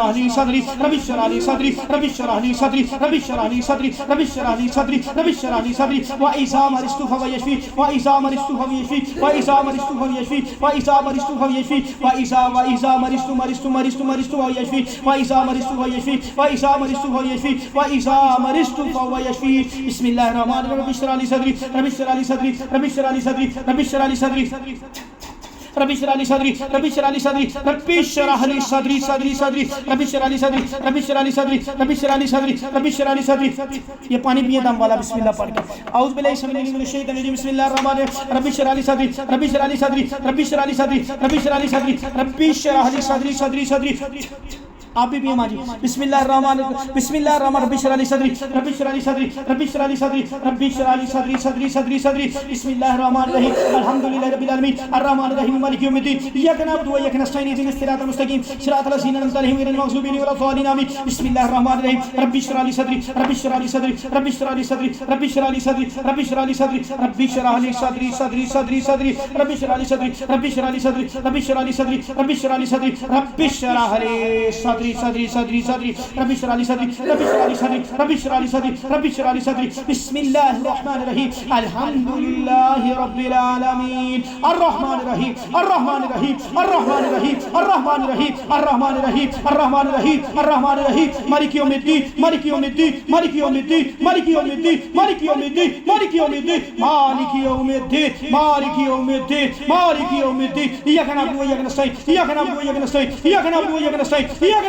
ली सदरी रब्बि इश्रह ली सदरी रब्बि इश्रह ली सदरी रब्बि इश्रह ली सदरी रब्बि इश्रह ली सदरी रब्बि इश्रह ली सदरी रब्बि इश्रह ली सदरी व इज़ा मरिस्तु फहुव यशफी व इज़ा मरिस्तु फहुव यशफी व इज़ा मरिस्तु फहुव यशफी व इज़ा मरिस्तु फहुव यशफी व इज़ा मरिस्तु मरिस्तु मरिस्तु मरिस्तु फहुव यशफी व इज़ा मरिस्तु फहुव यशफी व इज़ा मरिस्तु फहुव यशफी व इज़ा मरिस्तु फहुव यशफी बिस्मिल्लाहिर रहमानिर रहीम रब्बि इश्रह ली सदरी रब्बि इश्रह ली सदरी रब्बि इश्रह ली सदरी रब्बि इश्रह ली सदरी रब्बि इश्रह ली सदरी रब्बि इश्रह ली सदरी रब्बि इश्रह ली सदरी सदरी सदरी रब्बि इश्रह ली सदरी रब्बि इश्रह ली सदरी रब्बि इश्रह ली सदरी रब्बि इश्रह ली सदरी ये पानी पिए दम वाला बिस्मिल्लाह पढ़ के औज़ु बिल्लाहि मिनश शैतानिर रजीम बिस्मिल्लाहिर रहमानिर रहीम रब्बि इश्रह ली सदरी रब्बि इश्रह ली सदरी रब्बि इश्रह ली सदरी रब्बि इश्रह ली सदरी रब्बि इश्रह ली सदरी सदरी सदरी आप भी पिए माजी बिस्मिल्लाहिर रहमानिर रब्बि इश्रह ली सदरी रब्बि इश्रह ली सदरी रब्बि इश्रह ली सदरी रब्बि इश्रह ली सदरी सदरी सदरी सदरी बिस्मिल्लाहिर रहमानिर रहीम अल्हम्दुलिल्लाहि रब्बिल आलमीन अर्रहमानिर रहीम मालिकि यौमिद्दीन इय्याका नअबुदु व इय्याका नस्तईन इहदिनस सिरातल मुस्तकीम सिरातल लज़ीना अनअमता अलैहिम गैरिल मग़ज़ूबि अलैहिम वलद्दालिन आमीन बिस्मिल्लाहिर रहमानिर रहीम रब्बि इश्रह ली सदरी रब्बि इश्रह ली सदरी रब्बि इश्रह ली सदरी रब्बि इश्रह ली सदरी रब्बि इश्रह ली सदरी रब्बि इश्रह ली सदरी सदरी सदरी सदरी रब्बि इश्रह ली सदरी रब्बि इश्रह ली सदरी रब्बि इश्रह ली सदरी रब्बि इश्रह ली सदरी रब्बि इश्रह ली सदरी सदरी सदरी सदरी रब्बि इश्रह ली सदरी रब्बि इश्रह ली सदरी रब्बि इश्रह ली सदरी रब्बि इश्रह ली सदरी बिस्मिल्लाहिर रहमानिर रहीम अल्हम्दुलिल्लाहि रब्बिल आलमीन अर्रहमानिर रहीम अर्रहमानिर रहीम अर्रहमानिर रहीम अर्रहमानिर रहीम अर्रहमानिर रहीम अर्रहमानिर रहीम अर्रहमानिर रहीम मालिकि यौमिद्दीन मालिकि यौमिद्दीन मालिकि यौमिद्दीन मालिकि यौमिद्दीन मालिकि यौमिद्दीन मालिकि यौमिद्दीन मालिकि यौमिद्दीन मालिकि यौमिद्दीन मालिकि यौमिद्दीन इय्याका नअबुदु व इय्याका नस्तईन इय्याका नअबुदु व इय्याका नस्तईन इय्याका नअबुदु व इय्याका नस्तईन इय्याका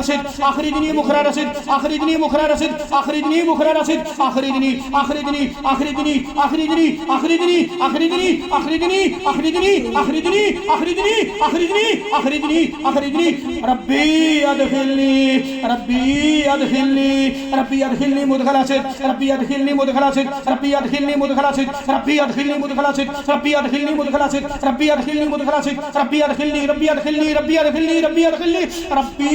रसिद अखरिजनी मुखरा रसिद अखरिजनी मुखरा रसिद अखरिजनी मुखरा रसिद अखरिजनी अखरिजनी अखरिजनी अखरिजनी अखरिजनी अखरिजनी अखरिजनी अखरिजनी अखरिजनी अखरिजनी अखरिजनी अखरिजनी अखरिजनी रब्बी अदखिलनी रब्बी अदखिलनी रब्बी अदखिलनी मुदखला सिद रब्बी अदखिलनी मुदखला सिद रब्बी अदखिलनी मुदखला सिद रब्बी अदखिलनी मुदखला सिद रब्बी अदखिलनी मुदखला सिद रब्बी अदखिलनी मुदखला सिद रब्बी अदखिलनी रब्बी अदखिलनी रब्बी अदखिलनी रब्बी अदखिलनी रब्बी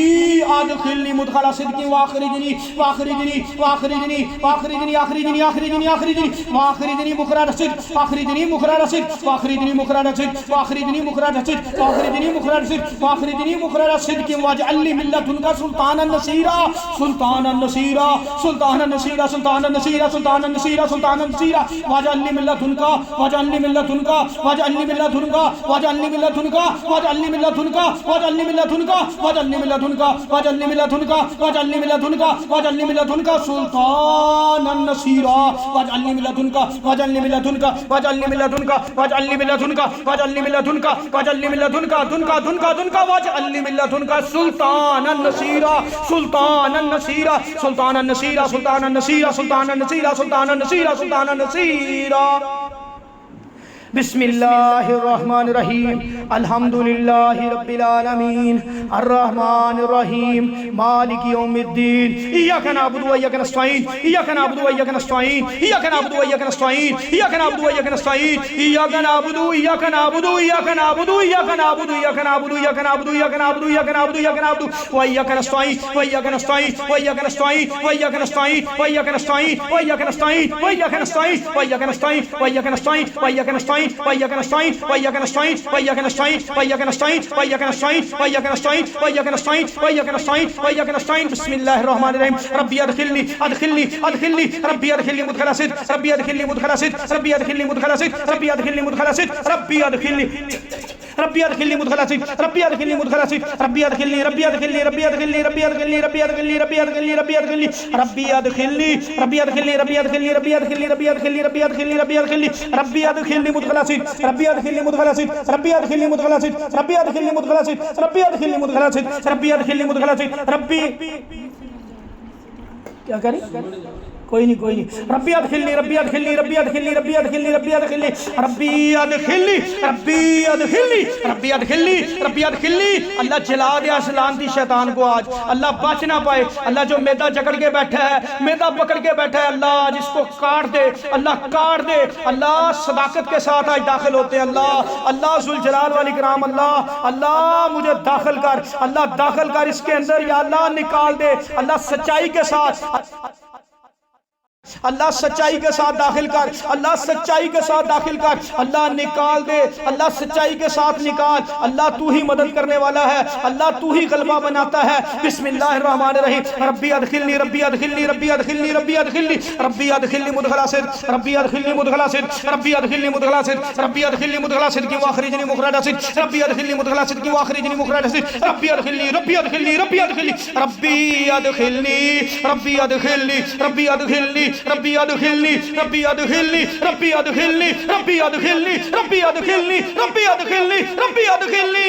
अदखिलनी मुदखला सिद की वाखरिजनी वाखरिजनी वाखरिजनी वाखरिजनी अखरिजनी अखरिजनी अखरिजनी वाखरिजनी मुखरा रसिद अखरिजनी मुखरा रसिद वाखरिजनी मुखरा रसिद वाखरिजनी मुखरा रसिद वाखरिजनी मुखरा रसिद वाखरिजनी मुखरा रसिद की वजअली मिल्लतुनका सुल्तानन नसीरा सुल्तानन नसीरा सुल्तानन नसीरा सुल्तानन नसीरा सुल्तानन नसीरा सुल्तानन नसीरा वजअली मिल्लतुनका वजअली मिल्लतुनका वजअली मिल्लतुनका वजअली मिल्लतुनका वजअली मिल्लतुनका वजअली मिल्लतुनका वजअली मिल्लतुनका वजअली मिल्लतुनका वजअली मिल्लतुनका वजअली मिल्लतुनका सुल्तानन नसीरा वजअली मिल्लतुनका वजअली मिल्लतुनका वजअली मिल्लतुनका वजअली मिल्लतुनका वजअली मिल्लतुनका वजअली मिल्लतुनका दुनका दुनका दुनका वजअली मिल्लतुनका सुल्तानन नसीरा सुल्तानन नसीरा सुल्तानन नसीरा सुल्तानन नसीरा सुल्तानन नसीरा सुल्तानन नसीरा सुल्तानन नसीरा बिस्मिल्लाहिर्रहमानिर्रहीम अल्हम्दुलिल्लाहि रब्बिल आलमीन अर्रहमानिर्रहीम मालिकि यौमिद्दीन इय्याका नअबुदु व इय्याका नस्तईन इय्याका नअबुदु व इय्याका नस्तईन इय्याका नअबुदु व इय्याका नस्तईन इय्याका नअबुदु व इय्याका नस्तईन इय्याका नअबुदु इय्याका नअबुदु इय्याका नअबुदु इय्याका नअबुदु इय्याका नअबुदु इय्याका नअबुदु इय्याका नअबुदु इय्याका नअबुदु इय्याका नअबुदु व इय्याका नस्तईन व इय्याका नस्तईन व इय्याका नस्तईन व इय्याका नस्तईन व इय्याका नस्तईन व इय्याका नस्तईन व इय्याका नस्तईन व इय्याका नस्तईन व इय्याका नस्तईन व इय्याका नस्तईन وإياك نستعين وإياك نستعين وإياك نستعين وإياك نستعين وإياك نستعين وإياك نستعين وإياك نستعين وإياك نستعين وإياك نستعين بسم الله الرحمن الرحيم ربي أدخلني أدخلني أدخلني ربي أدخلني مدخل صدق ربي أدخلني مدخل صدق ربي أدخلني مدخل صدق ربي أدخلني مدخل صدق ربي أدخلني ربي أدخلني مدخل صدق ربي أدخلني مدخل صدق ربي أدخلني ربي أدخلني ربي أدخلني ربي أدخلني ربي أدخلني ربي أدخلني ربي أدخلني ربي أدخلني ربي أدخلني ربي أدخلني ربي أدخلني ربي أدخلني ربي أدخلني ربي أدخلني ربي أدخلني مدخل صدق ربي أدخلني مدخل صدق ربي أدخلني مدخل صدق ربي أدخلني مدخل صدق ربي أدخلني مدخل صدق ربي أدخلني مدخل صدق ربي क्या करें कोई नहीं रब्बी अदखिलनी रब्बी अदखिलनी रब्बी अदखिलनी रब्बी अदखिलनी रब्बी अदखिलनी रब्बी अदखिलनी रब्बी अदखिलनी रब्बी अदखिलनी रब्बी अदखिलनी अल्लाह जला दे लानती शैतान को आज अल्लाह बच ना पाए अल्लाह जो मैदा जकड़ के बैठा है मैदा पकड़ के बैठा है अल्लाह जिसको काट दे अल्लाह काट दे अल्लाह सदाकत के साथ आज दाखिल होते हैं अल्लाह अल्लाह जुल जलाल वाल इकराम अल्लाह अल्लाह मुझे दाखिल कर अल्लाह दाखिल कर इसके अंदर या अल्लाह निकाल दे अल्लाह सच्चाई के साथ अल्लाह सच्चाई के साथ दाखिल कर अल्लाह सच्चाई के साथ दाखिल कर अल्लाह निकाल दे अल्लाह सच्चाई के साथ निकाल अल्लाह तू ही मदद करने वाला है अल्लाह तू ही गलबा बनाता है बिस्मिल्लाहिर्रहमानिर्रहीम रब्बी अदखिलनी रब्बी अदखिलनी रब्बी अदखिलनी रब्बी अदखिलनी रब्बी अदखिलनी मुदखला सिद रब्बी अदखिलनी मुदखला सिद रब्बी अदखिलनी मुदखला सिद रब्बी अदखिलनी मुदखला सिद की वाखरिजनी मुखराजा सिद रब्बी अदखिलनी मुदखला सिद की वाखरिजनी मुखराजा सिद रब्बी अदखिलनी रब्बी अदखिलनी रब्बी अदखिलनी रब्बी अदखिलनी रब्बी अदखिलनी रब्बी अदखिलनी रब्बी अदखिलनी रब्बी अदखिलनी रब्बी अदखिलनी रब्बी अदखिलनी रब्बी अदखिलनी रब्बी अदखिलनी रब्बी अदखिलनी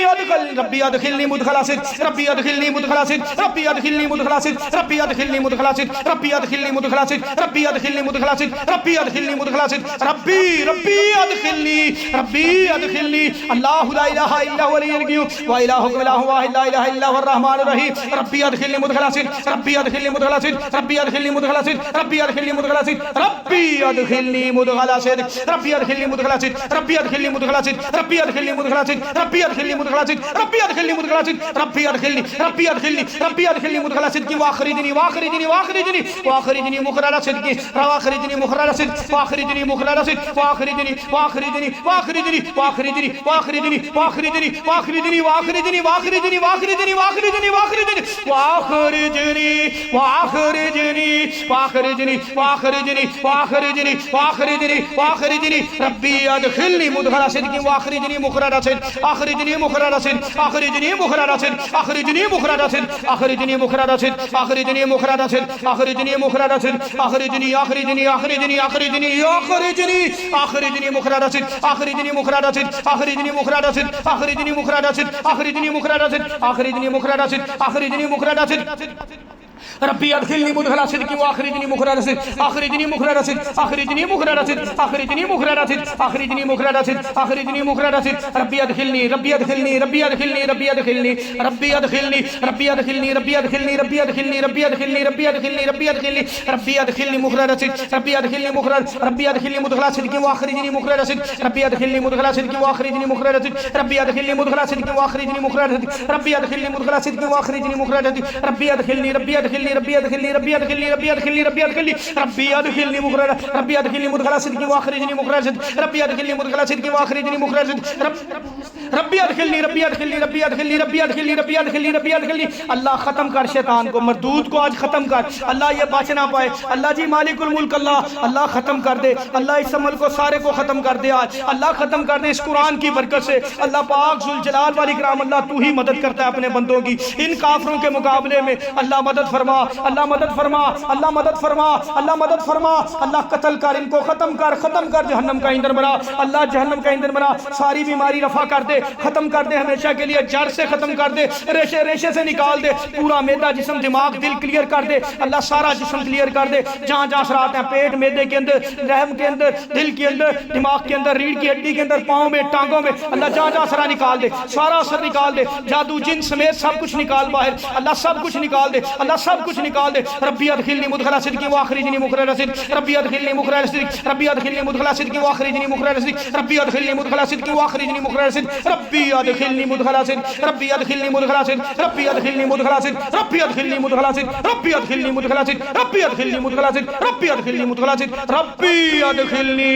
रब्बी अदखिलनी मुदखला सिद रब्बी अदखिलनी मुदखला सिद रब्बी अदखिलनी मुदखला सिद रब्बी अदखिलनी मुदखला सिद रब्बी अदखिलनी मुदखला सिद रब्बी अदखिलनी मुदखला सिद रब्बी अदखिलनी मुदखला सिद रब्बी रब्बी अदखिलनी रब्बी अदखिलनी अल्लाहु ला इलाहा इल्ला हुवल हय्युल क़य्यूम व इलाहुकुम इलाहुन वाहिद ला इलाहा इल्ला हुवर रहमानुर रहीम रब्बी अदखिलनी मुदखला सिद रब्बी अदखिलनी मुदखला सिद रब्बी अदखिलनी मुदखला सिद रब्बी अदखिलनी मुदखला सिद रब्बी अदखिलनी मुदखला सिद रब्बी अदखिलनी मुदखला सिद रब्बी अदखिलनी मुदखला सिद रब्बी अदखिलनी मुदखला सिद रब्बी अदखिलनी मुदखला सिद रब्बी अदखिलनी मुदखला सिद रब्बी अदखिलनी रब्बी अदखिलनी रब्बी अदखिलनी मुदखला सिद की वाखरिजनी वाखरिजनी वाखरिजनी वाखरिजनी मुखराजा सिद की वाखरिजनी मुखराजा सिद वाखरिजनी मुखराजा सिद वाखरिजनी वाखरिजनी वाखरिजनी वाखरिजनी वाखरिजनी वाखरिजनी वाखरिजनी वाखरिजनी वाखरिजनी वाखरिजनी वाखरिजनी वाखरिजनी वाखरिजनी वाखरिजनी वाखरिजनी वाखरिजनी वाखरिजनी वाखरिजनी वाखरिजनी रब्बी अदखिलनी मुदखला सिद्क़िन वाखरिजनी मुखरजा सिद्क़ अखरिजनी मुखरजा सिद्क़ अखरिजनी मुखरजा सिद्क़ अखरिजनी मुखरजा सिद्क़ अखरिजनी मुखरजा सिद्क़ अखरिजनी मुखरजा सिद्क़ अखरिजनी मुखरजा सिद्क़ अखरिजनी अखरिजनी अखरिजनी अखरिजनी अखरिजनी अखरिजनी मुखरजा सिद्क़ अखरिजनी मुखरजा सिद्क़ अखरिजनी मुखरजा सिद्क़ अखरिजनी मुखरजा सिद्क़ अखरिजनी मुखरजा सिद्क़ अखरिजनी मुखरजा सिद्क़ अखरिजनी मुखरजा सिद्क़ रब्बी अदखिलनी मुदखला सिद्क़िन वाखरिजनी मुखरजा सिद्क़ अखरिजनी मुखरजा सिद्क़ अखरिजनी मुखरजा सिद्क़ अखरिजनी मुखरजा सिद्क़ अखरिजनी मुखरजा सिद्क़ अखरिजनी मुखरजा सिद्क़ रब्बी अदखिलनी रब्बी अदखिलनी रब्बी अदखिलनी रब्बी अदखिलनी रब्बी अदखिलनी रब्बी अदखिलनी रब्बी अदखिलनी रब्बी अदखिलनी रब्बी अदखिलनी रब्बी अदखिलनी रब्बी अदखिलनी रब्बी अदखिलनी मुखरजा सिद्क़ रब्बी अदखिलनी मुखरजा रब्बी अदखिलनी मुदखला सिद्क़िन वाखरिजनी मुखरजा सिद्क़ रब्बी अदखिलनी मुदखला सिद्क़िन वाखरिजनी मुखरजा सिद्क़ रब्बी अदखिलनी मुदखला सिद्क़िन वाखरिजनी मुखरजा सिद्क़ रब्बी अदखिलनी मुदखला सिद्क़िन वाखरिजनी मुखरजा सिद्क़ रब्बी अदखिलनी रब्बी अदखिलनी रब्बी अदखिलनी रब्बी अदखिलनी रब्बी अदखिलनी रब्बी अदखिलनी रब्बी अदखिलनी मुखरजा रब्बी अदखिलनी मुदखला सिद्क़िन वाखरिजनी मुखरजा सिद्क़ रब्बी अदखिलनी मुदखला सिद्क़िन वाखरिजनी मुखरजा सिद्क़ रब्बी अदखिलनी रब्बी अदखिलनी रब्बी अदखिलनी रब्बी अदखिलनी रब्बी अदखिलनी रब्बी अदखिलनी अल्लाह खत्म कर शैतान को मरदूद को आज खत्म कर अल्लाह ये बच ना पाए अल्लाह जी मालिकुल मुल्क अल्लाह खत्म कर दे अल्लाह इस अमल को सारे को खत्म कर दे आज अल्लाह खत्म कर दे इस कुरान की बरकत से अल्लाह पाक जुल जलाल वाल इकराम अल्लाह तू ही मदद करता है अपने बंदों की इन काफरों के मुकाबले में अल्लाह मदद फरमा अल्लाह मदद फरमा अल्लाह मदद फरमा अल्लाह मदद फरमा अल्लाह कत्ल कर इनको खत्म कर जहन्नम का ईंधन बना अल्लाह जहन्नम का ईंधन बना सारी बीमारी रफा कर दे खत्म कर दे हमेशा के लिए जड़ से खत्म कर दे रेशे रेशे से निकाल दे पूरा मैदा जिस्म दिमाग दिल क्लियर कर दे अल्लाह सारा जिस्म क्लियर कर दे जहाँ जहाँ सराहत है पेट मैदे के अंदर रहम के अंदर दिल के अंदर दिमाग के अंदर रीढ़ की हड्डी के अंदर पाँव में टांगों में अल्लाह जहाँ जहाँ सरा निकाल दे सारा असर निकाल दे जादू जिन समेत सब कुछ निकाल बाहर अल्लाह सब कुछ निकाल दे अल्लाह सब कुछ निकाल दे रब्बी अदखिलनी मुदखला सिद्क़िन वाखरिजनी मुखरजा सिद्क़ रब्बी अदखिलनी मुखरजा सिद्क़ रब्बी अदखिलनी मुदखला सिद्क़िन वाखरिजनी मुखरजा सिद्क़ रब्बी अदखिलनी मुदखला सिद्क़िन वाखरिजनी मुखरजा सिद्क़ रब्बी अदखिलनी मुदखला सिद्क़ रब्बी अदखिलनी मुदखला सिद्क़ रब्बी अदखिलनी मुदखला सिद्क़ रब्बी अदखिलनी मुदखला सिद्क़ रब्बी अदखिलनी मुदखला सिद्क़ रब्बी अदखिलनी मुदखला सिद्क़ रब्बी अदखिलनी मुदखला सिद्क़ रब्बी अदखिलनी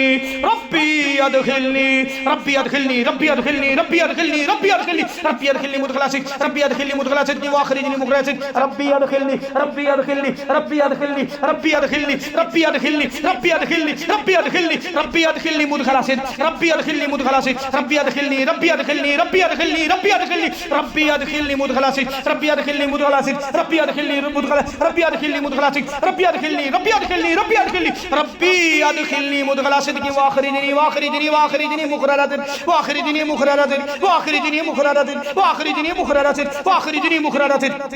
रब्बी अदखिलनी रब्बी अदखिलनी रब्बी अदखिलनी रब्बी अदखिलनी रब्बी अदखिलनी रब्बी अदखिलनी मुदखला सिद्क़ रब्बी अदखिलनी मुदखला सिद्क़ वाखरिजनी मुखरजा सिद्क़ रब्बी अदखिलनी रब्बी अदखिलनी रब्बी अदखिलनी रब्बी अदखिलनी रब्बी अदखिलनी रब्बी अदखिलनी रब्बी अदखिलनी रब्बी अदखिलनी मुदखला सिद्क़ रब्बी अदखिलनी मुदखला सिद्क़ रब्बी अदखिलनी रब्बी अदखिलनी रब्बी अदखिलनी रब्बी अदखिलनी रब्बी अदखिलनी मुदखला सिद्क़ रब्बी अदखिलनी मुदखला सिद्क़ रब्बी अदखिलनी मुदखला रब्बी अदखिलनी मुदखला सिद्क़ रब्बी अदखिलनी रब्बी अदखिलनी रब्बी अदखिलनी रब्बी अदखिलनी मुदखला सिद्क़ वाखरिजनी वाखरिजनी वाखरिजनी मुखरजा सिद्क़ वाखरिजनी मुखरजा सिद्क़ वाखरिजनी मुखरजा सिद्क़ वाखरिजनी मुखरजा सिद्क़ वाखरिजनी मुखरजा सिद्क़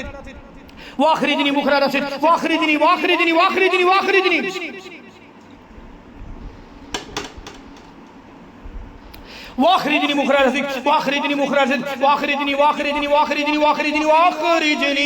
वाखरिजनी मुखरजा सिद्क़ वाखरिजनी वाखरिजनी वाखरिजनी वाखरिजनी वाखरिजनी मुखरजा सिद्क़ वाखरिजनी मुखरजा सिद्क़ वाखरिजनी वाखरिजनी वाखरिजनी वाखरिजनी वाखरिजनी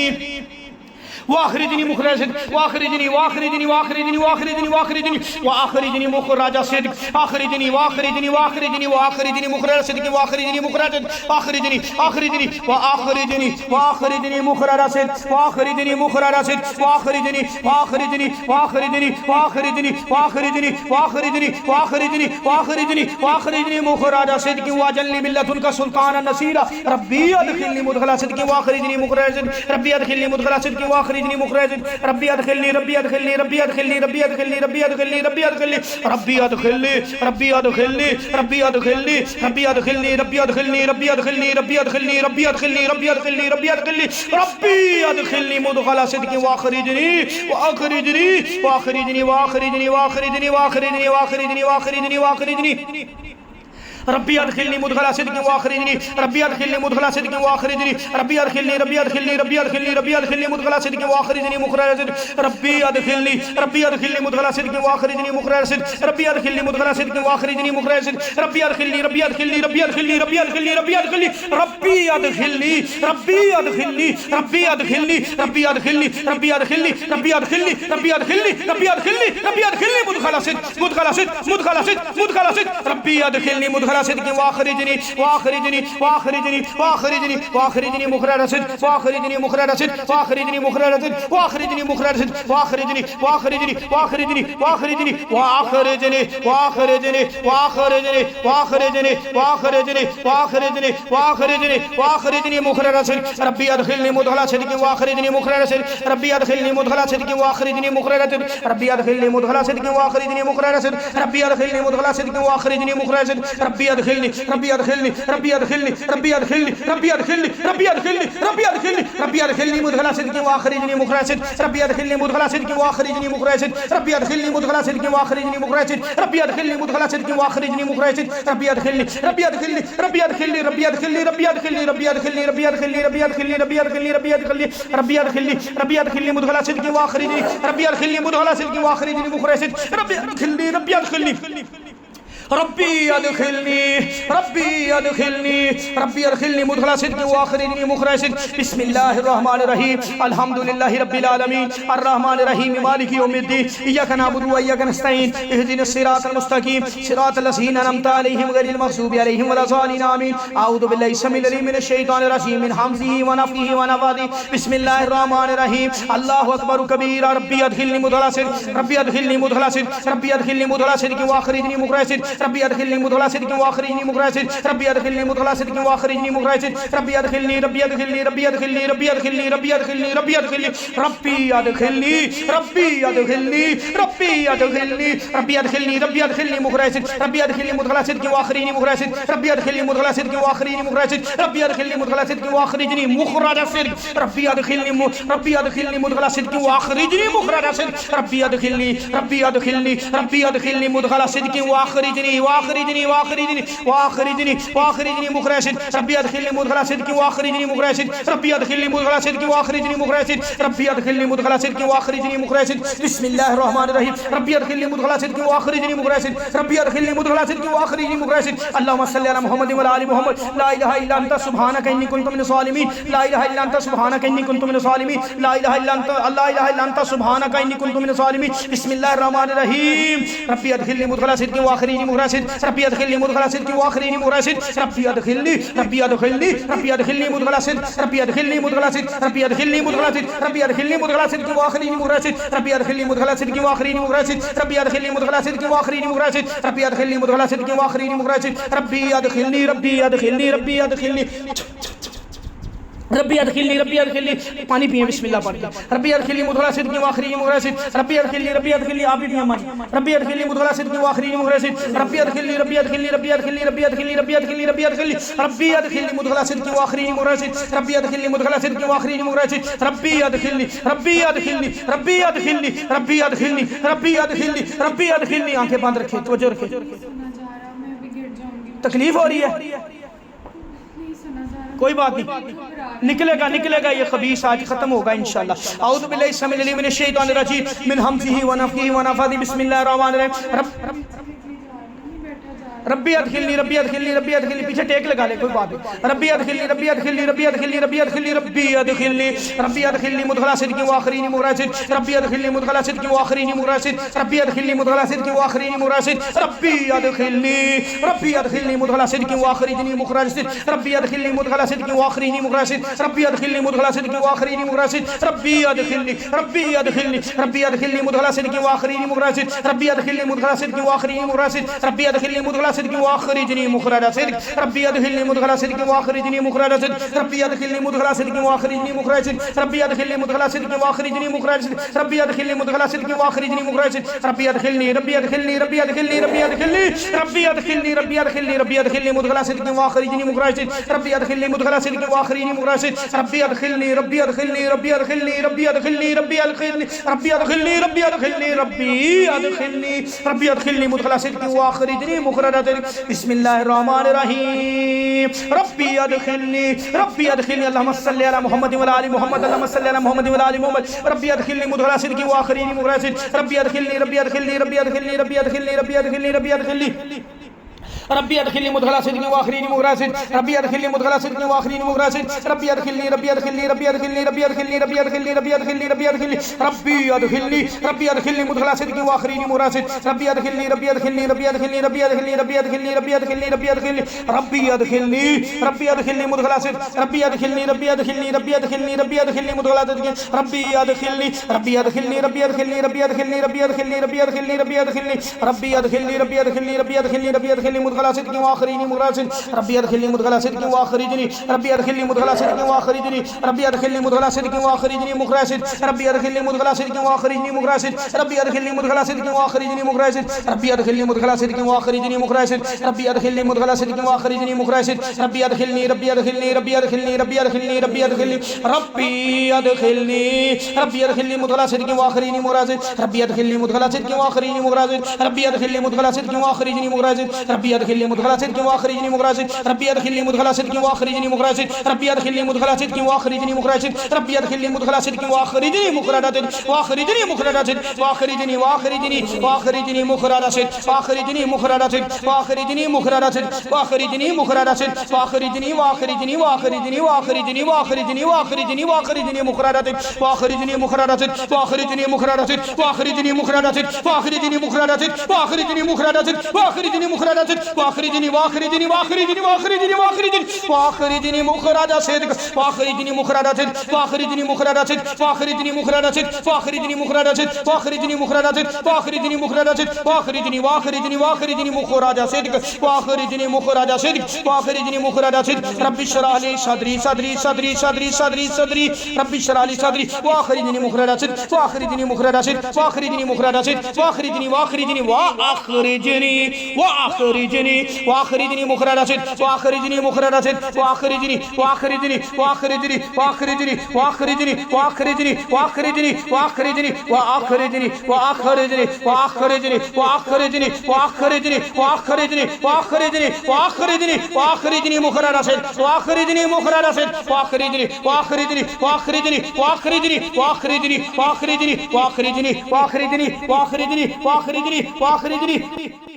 वाखरिजनी मुखरजा सिद्क़ वाखरिजनी वाखरिजनी वाखरिजनी वाखरिजनी वाखरिजनी वाखरिजनी मुखरजा सिद्क़ आखरिजनी वाखरिजनी वाखरिजनी वाखरिजनी मुखरजा सिद्क़ वाखरिजनी मुखरजा सिद्क़ आखरिजनी आखरिजनी वाखरिजनी वाखरिजनी मुखरजा सिद्क़ वाखरिजनी मुखरजा सिद्क़ वाखरिजनी वाखरिजनी वाखरिजनी वाखरिजनी वाखरिजनी वाखरिजनी वाखरिजनी वाखरिजनी वाखरिजनी मुखरजा सिद्क़ वजल्ली मिल्लतुन का सुल्तान नसीरा रब्बी अदखिलनी मुदखला सिद्क़ वाखरिजनी मुखरजा सिद्क़ रब्बी अदखिलनी मुदखला सिद्क़ वाखरिजनी मुखरजा सिद्क़ रब्बी अदखिलनी रब्बी अदखिलनी रब्बी अदखिलनी रब्बी अदखिलनी रब्बी अदखिलनी रब्बी अदखिलनी रब्बी अदखिलनी रब्बी अदखिलनी रब्बी अदखिलनी रब्बी अदखिलनी रब्बी अदखिलनी रब्बी अदखिलनी रब्बी अदखिलनी रब्बी अदखिलनी रब्बी अदखिलनी रब्बी अदखिलनी रब्बी अदखिलनी मुदखला सिद्क़ वाखरिजनी वाखरिजनी वाखरिजनी वाखरिजनी वाखरिजनी वाखरिजनी वाखरिजनी वाखरिजनी वाखरिजनी रब्बी अदखिलनी मुदखला सिद्क़ वाखरिजनी रब्बी अदखिलनी मुदखला सिद्क़ वाखरिजनी रब्बी अदखिलनी रब्बी अदखिलनी रब्बी अदखिलनी रब्बी अदखिलनी मुदखला सिद्क़ वाखरिजनी मुखरजा सिद्क़ रब्बी अदखिलनी रब्बी अदखिलनी मुदखला सिद्क़ वाखरिजनी मुखरजा सिद्क़ रब्बी अदखिलनी मुदखला सिद्क़ वाखरिजनी मुखरजा सिद्क़ रब्बी अदखिलनी रब्बी अदखिलनी रब्बी अदखिलनी रब्बी अदखिलनी रब्बी अदखिलनी रब्बी अदखिलनी रब्बी अदखिलनी रब्बी अदखिलनी रब्बी अदखिलनी रब्बी अदखिलनी रब्बी अदखिलनी रब्बी अदखिलनी रब्बी अदखिलनी रब्बी अदखिलनी मुदखला सिद्क़ मुदखला सिद्क़ मुदखला सिद्क़ मुदखला सिद्क़ रब्बी अदखिलनी मुदखला सिद्क़ वाखरिजनी वाखरिजनी वाखरिजनी वाखरिजनी वाखरिजनी मुखरजा सिद्क़ वाखरिजनी मुखरजा सिद्क़ वाखरिजनी मुखरजा सिद्क़ वाखरिजनी मुखरजा सिद्क़ वाखरिजनी वाखरिजनी वाखरिजनी वाखरिजनी वाखरिजनी वाखरिजनी वाखरिजनी वाखरिजनी वाखरिजनी वाखरिजनी वाखरिजनी अखरिजनी वाखरिजनी मुखरज सिद्क रब्बी अदखिलनी मुदखला सिद्क वाखरिजनी मुखरज सिद्क रब्बी अदखिलनी मुदखला सिद्क वाखरिजनी मुखरज सिद्क रब्बी अदखिलनी मुदखला सिद्क वाखरिजनी मुखरज सिद्क रब्बी अदखिलनी मुदखला सिद्क वाखरिजनी मुखरज सिद्क रब्बी अदखिलनी रब्बी अदखिलनी रब्बी अदखिलनी रब्बी अदखिलनी रब्बी अदखिलनी रब्बी अदखिलनी रब्बी अदखिलनी रब्बी अदखिलनी मुदखला सिद्क वाखरिजनी मुखरज सिद्क रब्बी अदखिलनी मुदखला सिद्क वाखरिजनी मुखरज सिद्क रब्बी अदखिलनी मुदखला सिद्क वाखरिजनी मुखरज सिद्क रब्बी अदखिलनी मुदखला सिद्क वाखरिजनी मुखरज सिद्क रब्बी अदखिलनी रब्बी अदखिलनी रब्बी अदखिलनी रब्बी अदखिलनी रब्बी अदखिलनी रब्बी अदखिलनी रब्बी अदखिलनी रब्बी अदखिलनी रब्बी अदखिलनी रब्बी अदखिलनी रब्बी अदखिलनी रब्बी अदखिलनी मुदखला सिद्क वाखरिजनी रब्बी अदखिलनी मुदखला सिद्क वाखरिजनी मुखरज सिद्क रब्बी अदखिलनी रब्बी अदखिलनी रब्बी अदखिलनी रब्बी अदखिलनी रब्बी अदखिलनी मुदखला सिद्क वाखरिजनी मुखरज सिद्क बिस्मिल्लाहिर रहमानिर रहीम अल्हम्दुलिल्लाहि रब्बिल आलमीन अर्रहमानिर रहीम मालिकि यौमिद्दीन इय्याका नअबुदु व इय्याका नस्तईन इहदिनस सिरातल मुस्तकीम सिरातल लज़ीना अनअमता अलैहिम गैरिल मग़ज़ूबि अलैहिम वलज़ालिन आमीन अऊज़ु बिल्लाहि समीइल अलीम मिनश शैतानिर रजीम मिन हमज़िहि व नफ़्ख़िहि व नफ़्ख़िहि बिस्मिल्लाहिर रहमानिर रहीम अल्लाहु अकबर कबीरा रब्बी अदखिलनी मुदखला सिद्क रब्बी अदखिलनी मुदखला सिद्क रब्बी अदखिलनी मुदखला सिद्क वाखरिजनी मुखरज सिद्क रब्बी अदखिलनी मुदखला सिद्क वाखरिजनी मुखरज सिद्क रब्बी अदखिलनी मुदखला सिद्क वाखरिजनी मुखरज सिद्क रब्बी अदखिलनी रब्बी अदखिलनी रब्बी अदखिलनी रब्बी अदखिलनी रब्बी अदखिलनी रब्बी अदखिलनी रब्बी अदखिलनी रब्बी अदखिलनी रब्बी अदखिलनी रब्बी अदखिलनी रब्बी अदखिलनी मुखरज सिद्क रब्बी अदखिलनी मुदखला सिद्क वाखरिजनी मुखरज सिद्क रब्बी अदखिलनी मुदखला सिद्क वाखरिजनी मुखरज सिद्क रब्बी अदखिलनी मुदखला सिद्क वाखरिजनी मुखरज सिद्क रब्बी अदखिलनी मुदखला सिद्क वाखरिजनी मुखरज सिद्क रब्बी अदखिलनी रब्बी अदखिलनी रब्बी अदखिलनी मुदखला सिद्क वाखरिजनी वाखरिजनी वाखरिजनी वाखरिजनी वाखरिजनी मुखरज सिद्क रब्बी अदखिलनी मुदखला सिद्क वाखरिजनी मुखरज सिद्क रब्बी अदखिलनी मुदखला सिद्क वाखरिजनी मुखरज सिद्क रब्बी अदखिलनी मुदखला सिद्क वाखरिजनी मुखरज सिद्क बिस्मिल्लाहिर रहमानिर रहीम रब्बी अदखिलनी मुदखला सिद्क वाखरिजनी मुखरज सिद्क रब्बी अदखिलनी मुदखला सिद्क वाखरिजनी मुखरज सिद्क अल्लाहुम्मा सल्लि अला मुहम्मद व अला आलि मुहम्मद ला इलाहा इल्ला अंता सुब्हानका इन्नी कुन्तु मिनज़ ज़ालिमीन ला इलाहा इल्ला अंता सुब्हानका इन्नी कुन्तु मिनज़ ज़ालिमीन ला इलाहा इल्ला अंता सुब्हानका इन्नी कुन्तु मिनज़ ज़ालिमीन बिस्मिल्लाहिर रहमानिर रहीम रब्बी अदखिलनी मुदखला सिद्क वाखरिजनी मुखरज सिद्क रब्बी अदखिलनी मुदखला सिद्क वाखरिजनी मुखरज सिद्क रब्बी अदखिलनी रब्बी अदखिलनी रब्बी अदखिलनी मुदखला सिद्क रब्बी अदखिलनी मुदखला सिद्क रब्बी अदखिलनी मुदखला सिद्क रब्बी अदखिलनी मुदखला सिद्क वाखरिजनी मुखरज सिद्क रब्बी अदखिलनी मुदखला सिद्क वाखरिजनी मुखरज सिद्क रब्बी अदखिलनी मुदखला सिद्क वाखरिजनी मुखरज सिद्क रब्बी अदखिलनी मुदखला सिद्क वाखरिजनी मुखरज सिद्क रब्बी अदखिलनी रब्बी अदखिलनी रब्बी अदखिलनी रब्बी अदखिलनी रब्बी अदखिलनी पानी पिए बिस्मिल्लाह पढ़ के रब्बी अदखिलनी मुदखला सिद्क वाखरिजनी मुखरज सिद्क रब्बी अदखिलनी रब्बी अदखिलनी आप भी पिए मानी रब्बी अदखिलनी मुदखला सिद्क वाखरिजनी मुखरज सिद्क रब्बी अदखिलनी रब्बी अदखिलनी रब्बी अदखिलनी रब्बी अदखिलनी रब्बी अदखिलनी रब्बी अदखिलनी रब्बी अदखिलनी मुदखला सिद्क वाखरिजनी मुखरज सिद्क रब्बी अदखिलनी मुदखला सिद्क वाखरिजनी मुखरज सिद्क रब्बी अदखिलनी रब्बी अदखिलनी रब्बी अदखिलनी रब्बी अदखिलनी रब्बी अदखिलनी रब्बी अदखिलनी आंखें बंद रखें तवज्जो रखें तकलीफ हो रही है कोई बात नहीं निकलेगा निकलेगा ये खबीस आज खत्म होगा इंशाल्लाह औज़ु बिल्लाहि समीइल अलीम मिनश शैतानिर रजीम मिन हमज़िहि व नफ़्ख़िहि व नफ़्ख़िहि बिस्मिल्लाहिर रहमानिर रहीम रब्बी अदखिलनी रब्बी अदखिलनी रब्बी अदखिलनी पीछे टेक लगा ले कोई बात नहीं रब्बी अदखिलनी रब्बी अदखिलनी रब्बी अदखिलनी रब्बी अदखिलनी रब्बी अदखिलनी रब्बी अदखिलनी मुदखला सिद्क वाखरिजनी मुखरज सिद्क रब्बी अदखिलनी मुदखला सिद्क वाखरिजनी मुखरज सिद्क रब्बी अदखिलनी मुदखला सिद्क वाखरिजनी मुखरज सिद्क रब्बी अदखिलनी मुदखला सिद्क वाखरिजनी मुखरज सिद्क रब्बी अदखिलनी मुदखला सिद्क वाखरिजनी मुखरज सिद्क रब्बी अदखिलनी मुदखला सिद्क वाखरिजनी मुखरज सिद्क रब्बी अदखिलनी रब्बी अदखिलनी मुदखला सिद्क वाखरिजनी मुखरज सिद्क रब्बी अदखिलनी मुदखला सिद्क वाखरिजनी मुखरज सिद्क रब्बी अदखिलनी मुदखला सिद्क वाखरिजनी मुखरज सिद्क रब्बी अदखिलनी मुदखला सिद्क वाखरिजनी मुखरज सिद्क रब्बी अदखिलनी मुदखला सिद्क वाखरिजनी मुखरज सिद्क रब्बी अदखिलनी मुदखला सिद्क वाखरिजनी मुखरज सिद्क रब्बी अदखिलनी मुदखला सिद्क वाखरिजनी मुखरज सिद्क रब्बी अदखिलनी रब्बी अदखिलनी रब्बी अदखिलनी रब्बी अदखिलनी रब्बी अदखिलनी रब्बी अदखिलनी रब्बी अदखिलनी मुदखला सिद्क वाखरिजनी मुखरज सिद्क रब्बी अदखिलनी मुदखला सिद्क वाखरिजनी मुखरज सिद्क रब्बी अदखिलनी रब्बी अदखिलनी रब्बी अदखिलनी रब्बी अदखिलनी रब्बी अदखिलनी रब्बी अदखिलनी रब्बी अदखिलनी रब्बी अदखिलनी रब्बी अदखिलनी मुदखला सिद्क वाखरिजनी मुखरज सिद्क बिस्मिल्लाहिर रहमानिर रहीम रब्बी अदखिलनी अल्लाहुम्मा सल्लि अला मुहम्मद व अला आलि मुहम्मद अल्लाहुम्मा सल्लि अला मुहम्मद व अला आलि मुहम्मद रब्बी अदखिलनी मुदखला सिद्क वाखरिजनी मुखरज सिद्क रब्बी अदखिलनी रब्बी अदखिलनी रब्बी अदखिलनी रब्बी अदखिलनी रब्बी अदखिलनी रब्बी अदखिलनी रब्बी अदखिलनी मुदखला सिद्क वाखरिजनी मुखरज सिद्क रब्बी अदखिलनी मुदखला सिद्क वाखरिजनी मुखरज सिद्क रब्बी अदखिलनी रब्बी अदखिलनी रब्बी अदखिलनी रब्बी अदखिलनी रब्बी अदखिलनी रब्बी अदखिलनी रब्बी अदखिलनी रब्बी अदखिलनी रब्बी अदखिलनी मुदखला सिद्क वाखरिजनी मुखरज सिद्क रब्बी अदखिलनी रब्बी अदखिलनी रब्बी अदखिलनी रब्बी अदखिलनी रब्बी अदखिलनी रब्बी अदखिलनी रब्बी अदखिलनी रब्बी अदखिलनी रब्बी अदखिलनी मुदखला सिद्क रब्बी अदखिलनी रब्बी अदखिलनी रब्बी अदखिलनी रब्बी अदखिलनी मुदखला सिद्क रब्बी अदखिलनी रब्बी अदखिलनी रब्बी अदखिलनी रब्बी अदखिलनी रब्बी अदखिलनी रब्बी अदखिलनी रब्बी अदखिलनी रब्बी अदखिलनी रब्बी अदखिलनी रब्बी अदखिलनी रब्बी अदखिलनी मुदखला सिद्क़िन व अखरिजनी मुखरज सिद्क़ रब्बी अदखिलनी मुदखला सिद्क़िन व अखरिजनी रब्बी अदखिलनी मुदखला सिद्क़िन व अखरिजनी रब्बी अदखिलनी मुदखला सिद्क़िन व अखरिजनी मुखरज सिद्क़ रब्बी अदखिलनी मुदखला सिद्क़िन व अखरिजनी मुखरज सिद्क़ रब्बी अदखिलनी मुदखला सिद्क़िन व अखरिजनी मुखरज सिद्क़ रब्बी अदखिलनी मुदखला सिद्क़िन व अखरिजनी मुखरज सिद्क़ रब्बी अदखिलनी मुदखला सिद्क़िन व अखरिजनी मुखरज सिद्क़ रब्बी अदखिलनी रब्बी अदखिलनी रब्बी अदखिलनी रब्बी अदखिलनी रब्बी अदखिलनी रब्बी अदखिलनी रब्बी अदखिलनी मुदखला सिद्क़िन व अखरिजनी मुखरज सिद्क़ रब्बी अदखिलनी मुदखला सिद्क़िन व अखरिजनी मुखरज सिद्क़ रब्बी अदखिलनी मुदखला सिद्क़िन व अखरिजनी मुखरज सिद्क़ रब्बी अदखिलनी मुदखला सिद्क़िन व अखरिजनी मुखरज सिद्क़ रब्बी अदखिलनी मुदखला सिद्क़िन व अखरिजनी मुखरज सिद्क़ रब्बी अदखिलनी मुदखला सिद्क़िन व अखरिजनी मुखरज सिद्क़ रब्बी अदखिलनी मुदखला सिद्क़िन व अखरिजनी मुखरज सिद्क़ व अखरिजनी मुखरज सिद्क़ व अखरिजनी व अखरिजनी व अखरिजनी मुखरज सिद्क़ व अखरिजनी मुखरज सिद्क़ व अखरिजनी मुखरज सिद्क़ व अखरिजनी मुखरज सिद्क़ व अखरिजनी व अखरिजनी व अखरिजनी व अखरिजनी व अखरिजनी व अखरिजनी व अखरिजनी मुखरज सिद्क़ व अखरिजनी मुखरज सिद्क़ व अखरिजनी मुखरज सिद्क़ व अखरिजनी मुखरज सिद्क़ व अखरिजनी मुखरज सिद्क़ व अखरिजनी मुखरज सिद्क़ व अखरिजनी मुखरज सिद्क़ व अखरिजनी व अखरिजनी व अखरिजनी व अखरिजनी व अखरिजनी व अखरिजनी मुखरज सिद्क़ व अखरिजनी मुखरज सिद्क़ व अखरिजनी मुखरज सिद्क़ व अखरिजनी मुखरज सिद्क़ व अखरिजनी मुखरज सिद्क़ व अखरिजनी मुखरज सिद्क़ व अखरिजनी मुखरज सिद्क़ व अखरिजनी व अखरिजनी व अखरिजनी मुखरज सिद्क़ व अखरिजनी मुखरज सिद्क़ व अखरिजनी मुखरज सिद्क़ रब्बि इश्रह ली सदरी सदरी सदरी सदरी सदरी सदरी रब्बि इश्रह ली सदरी व अखरिजनी मुखरज सिद्क़ व अखरिजनी मुखरज सिद्क़ व अखरिजनी मुखरज सिद्क़ व अखरिजनी व अखरिजनी व अखरिजनी व अखरिजनी व अखरिजनी मुखरज सिद्क़ व अखरिजनी मुखरज सिद्क़ व अखरिजनी व अखरिजनी व अखरिजनी व अखरिजनी व अखरिजनी व अखरिजनी व अखरिजनी व अखरिजनी व अखरिजनी व अखरिजनी व अखरिजनी व अखरिजनी व अखरिजनी व अखरिजनी व अखरिजनी व अखरिजनी व अखरिजनी मुखरज सिद्क़ व अखरिजनी मुखरज सिद्क़ व अखरिजनी व अखरिजनी व अखरिजनी व अखरिजनी व अखरिजनी व अखरिजनी व अखरिजनी व अखरिजनी व अखरिजनी व अखरिजनी व अखरिजनी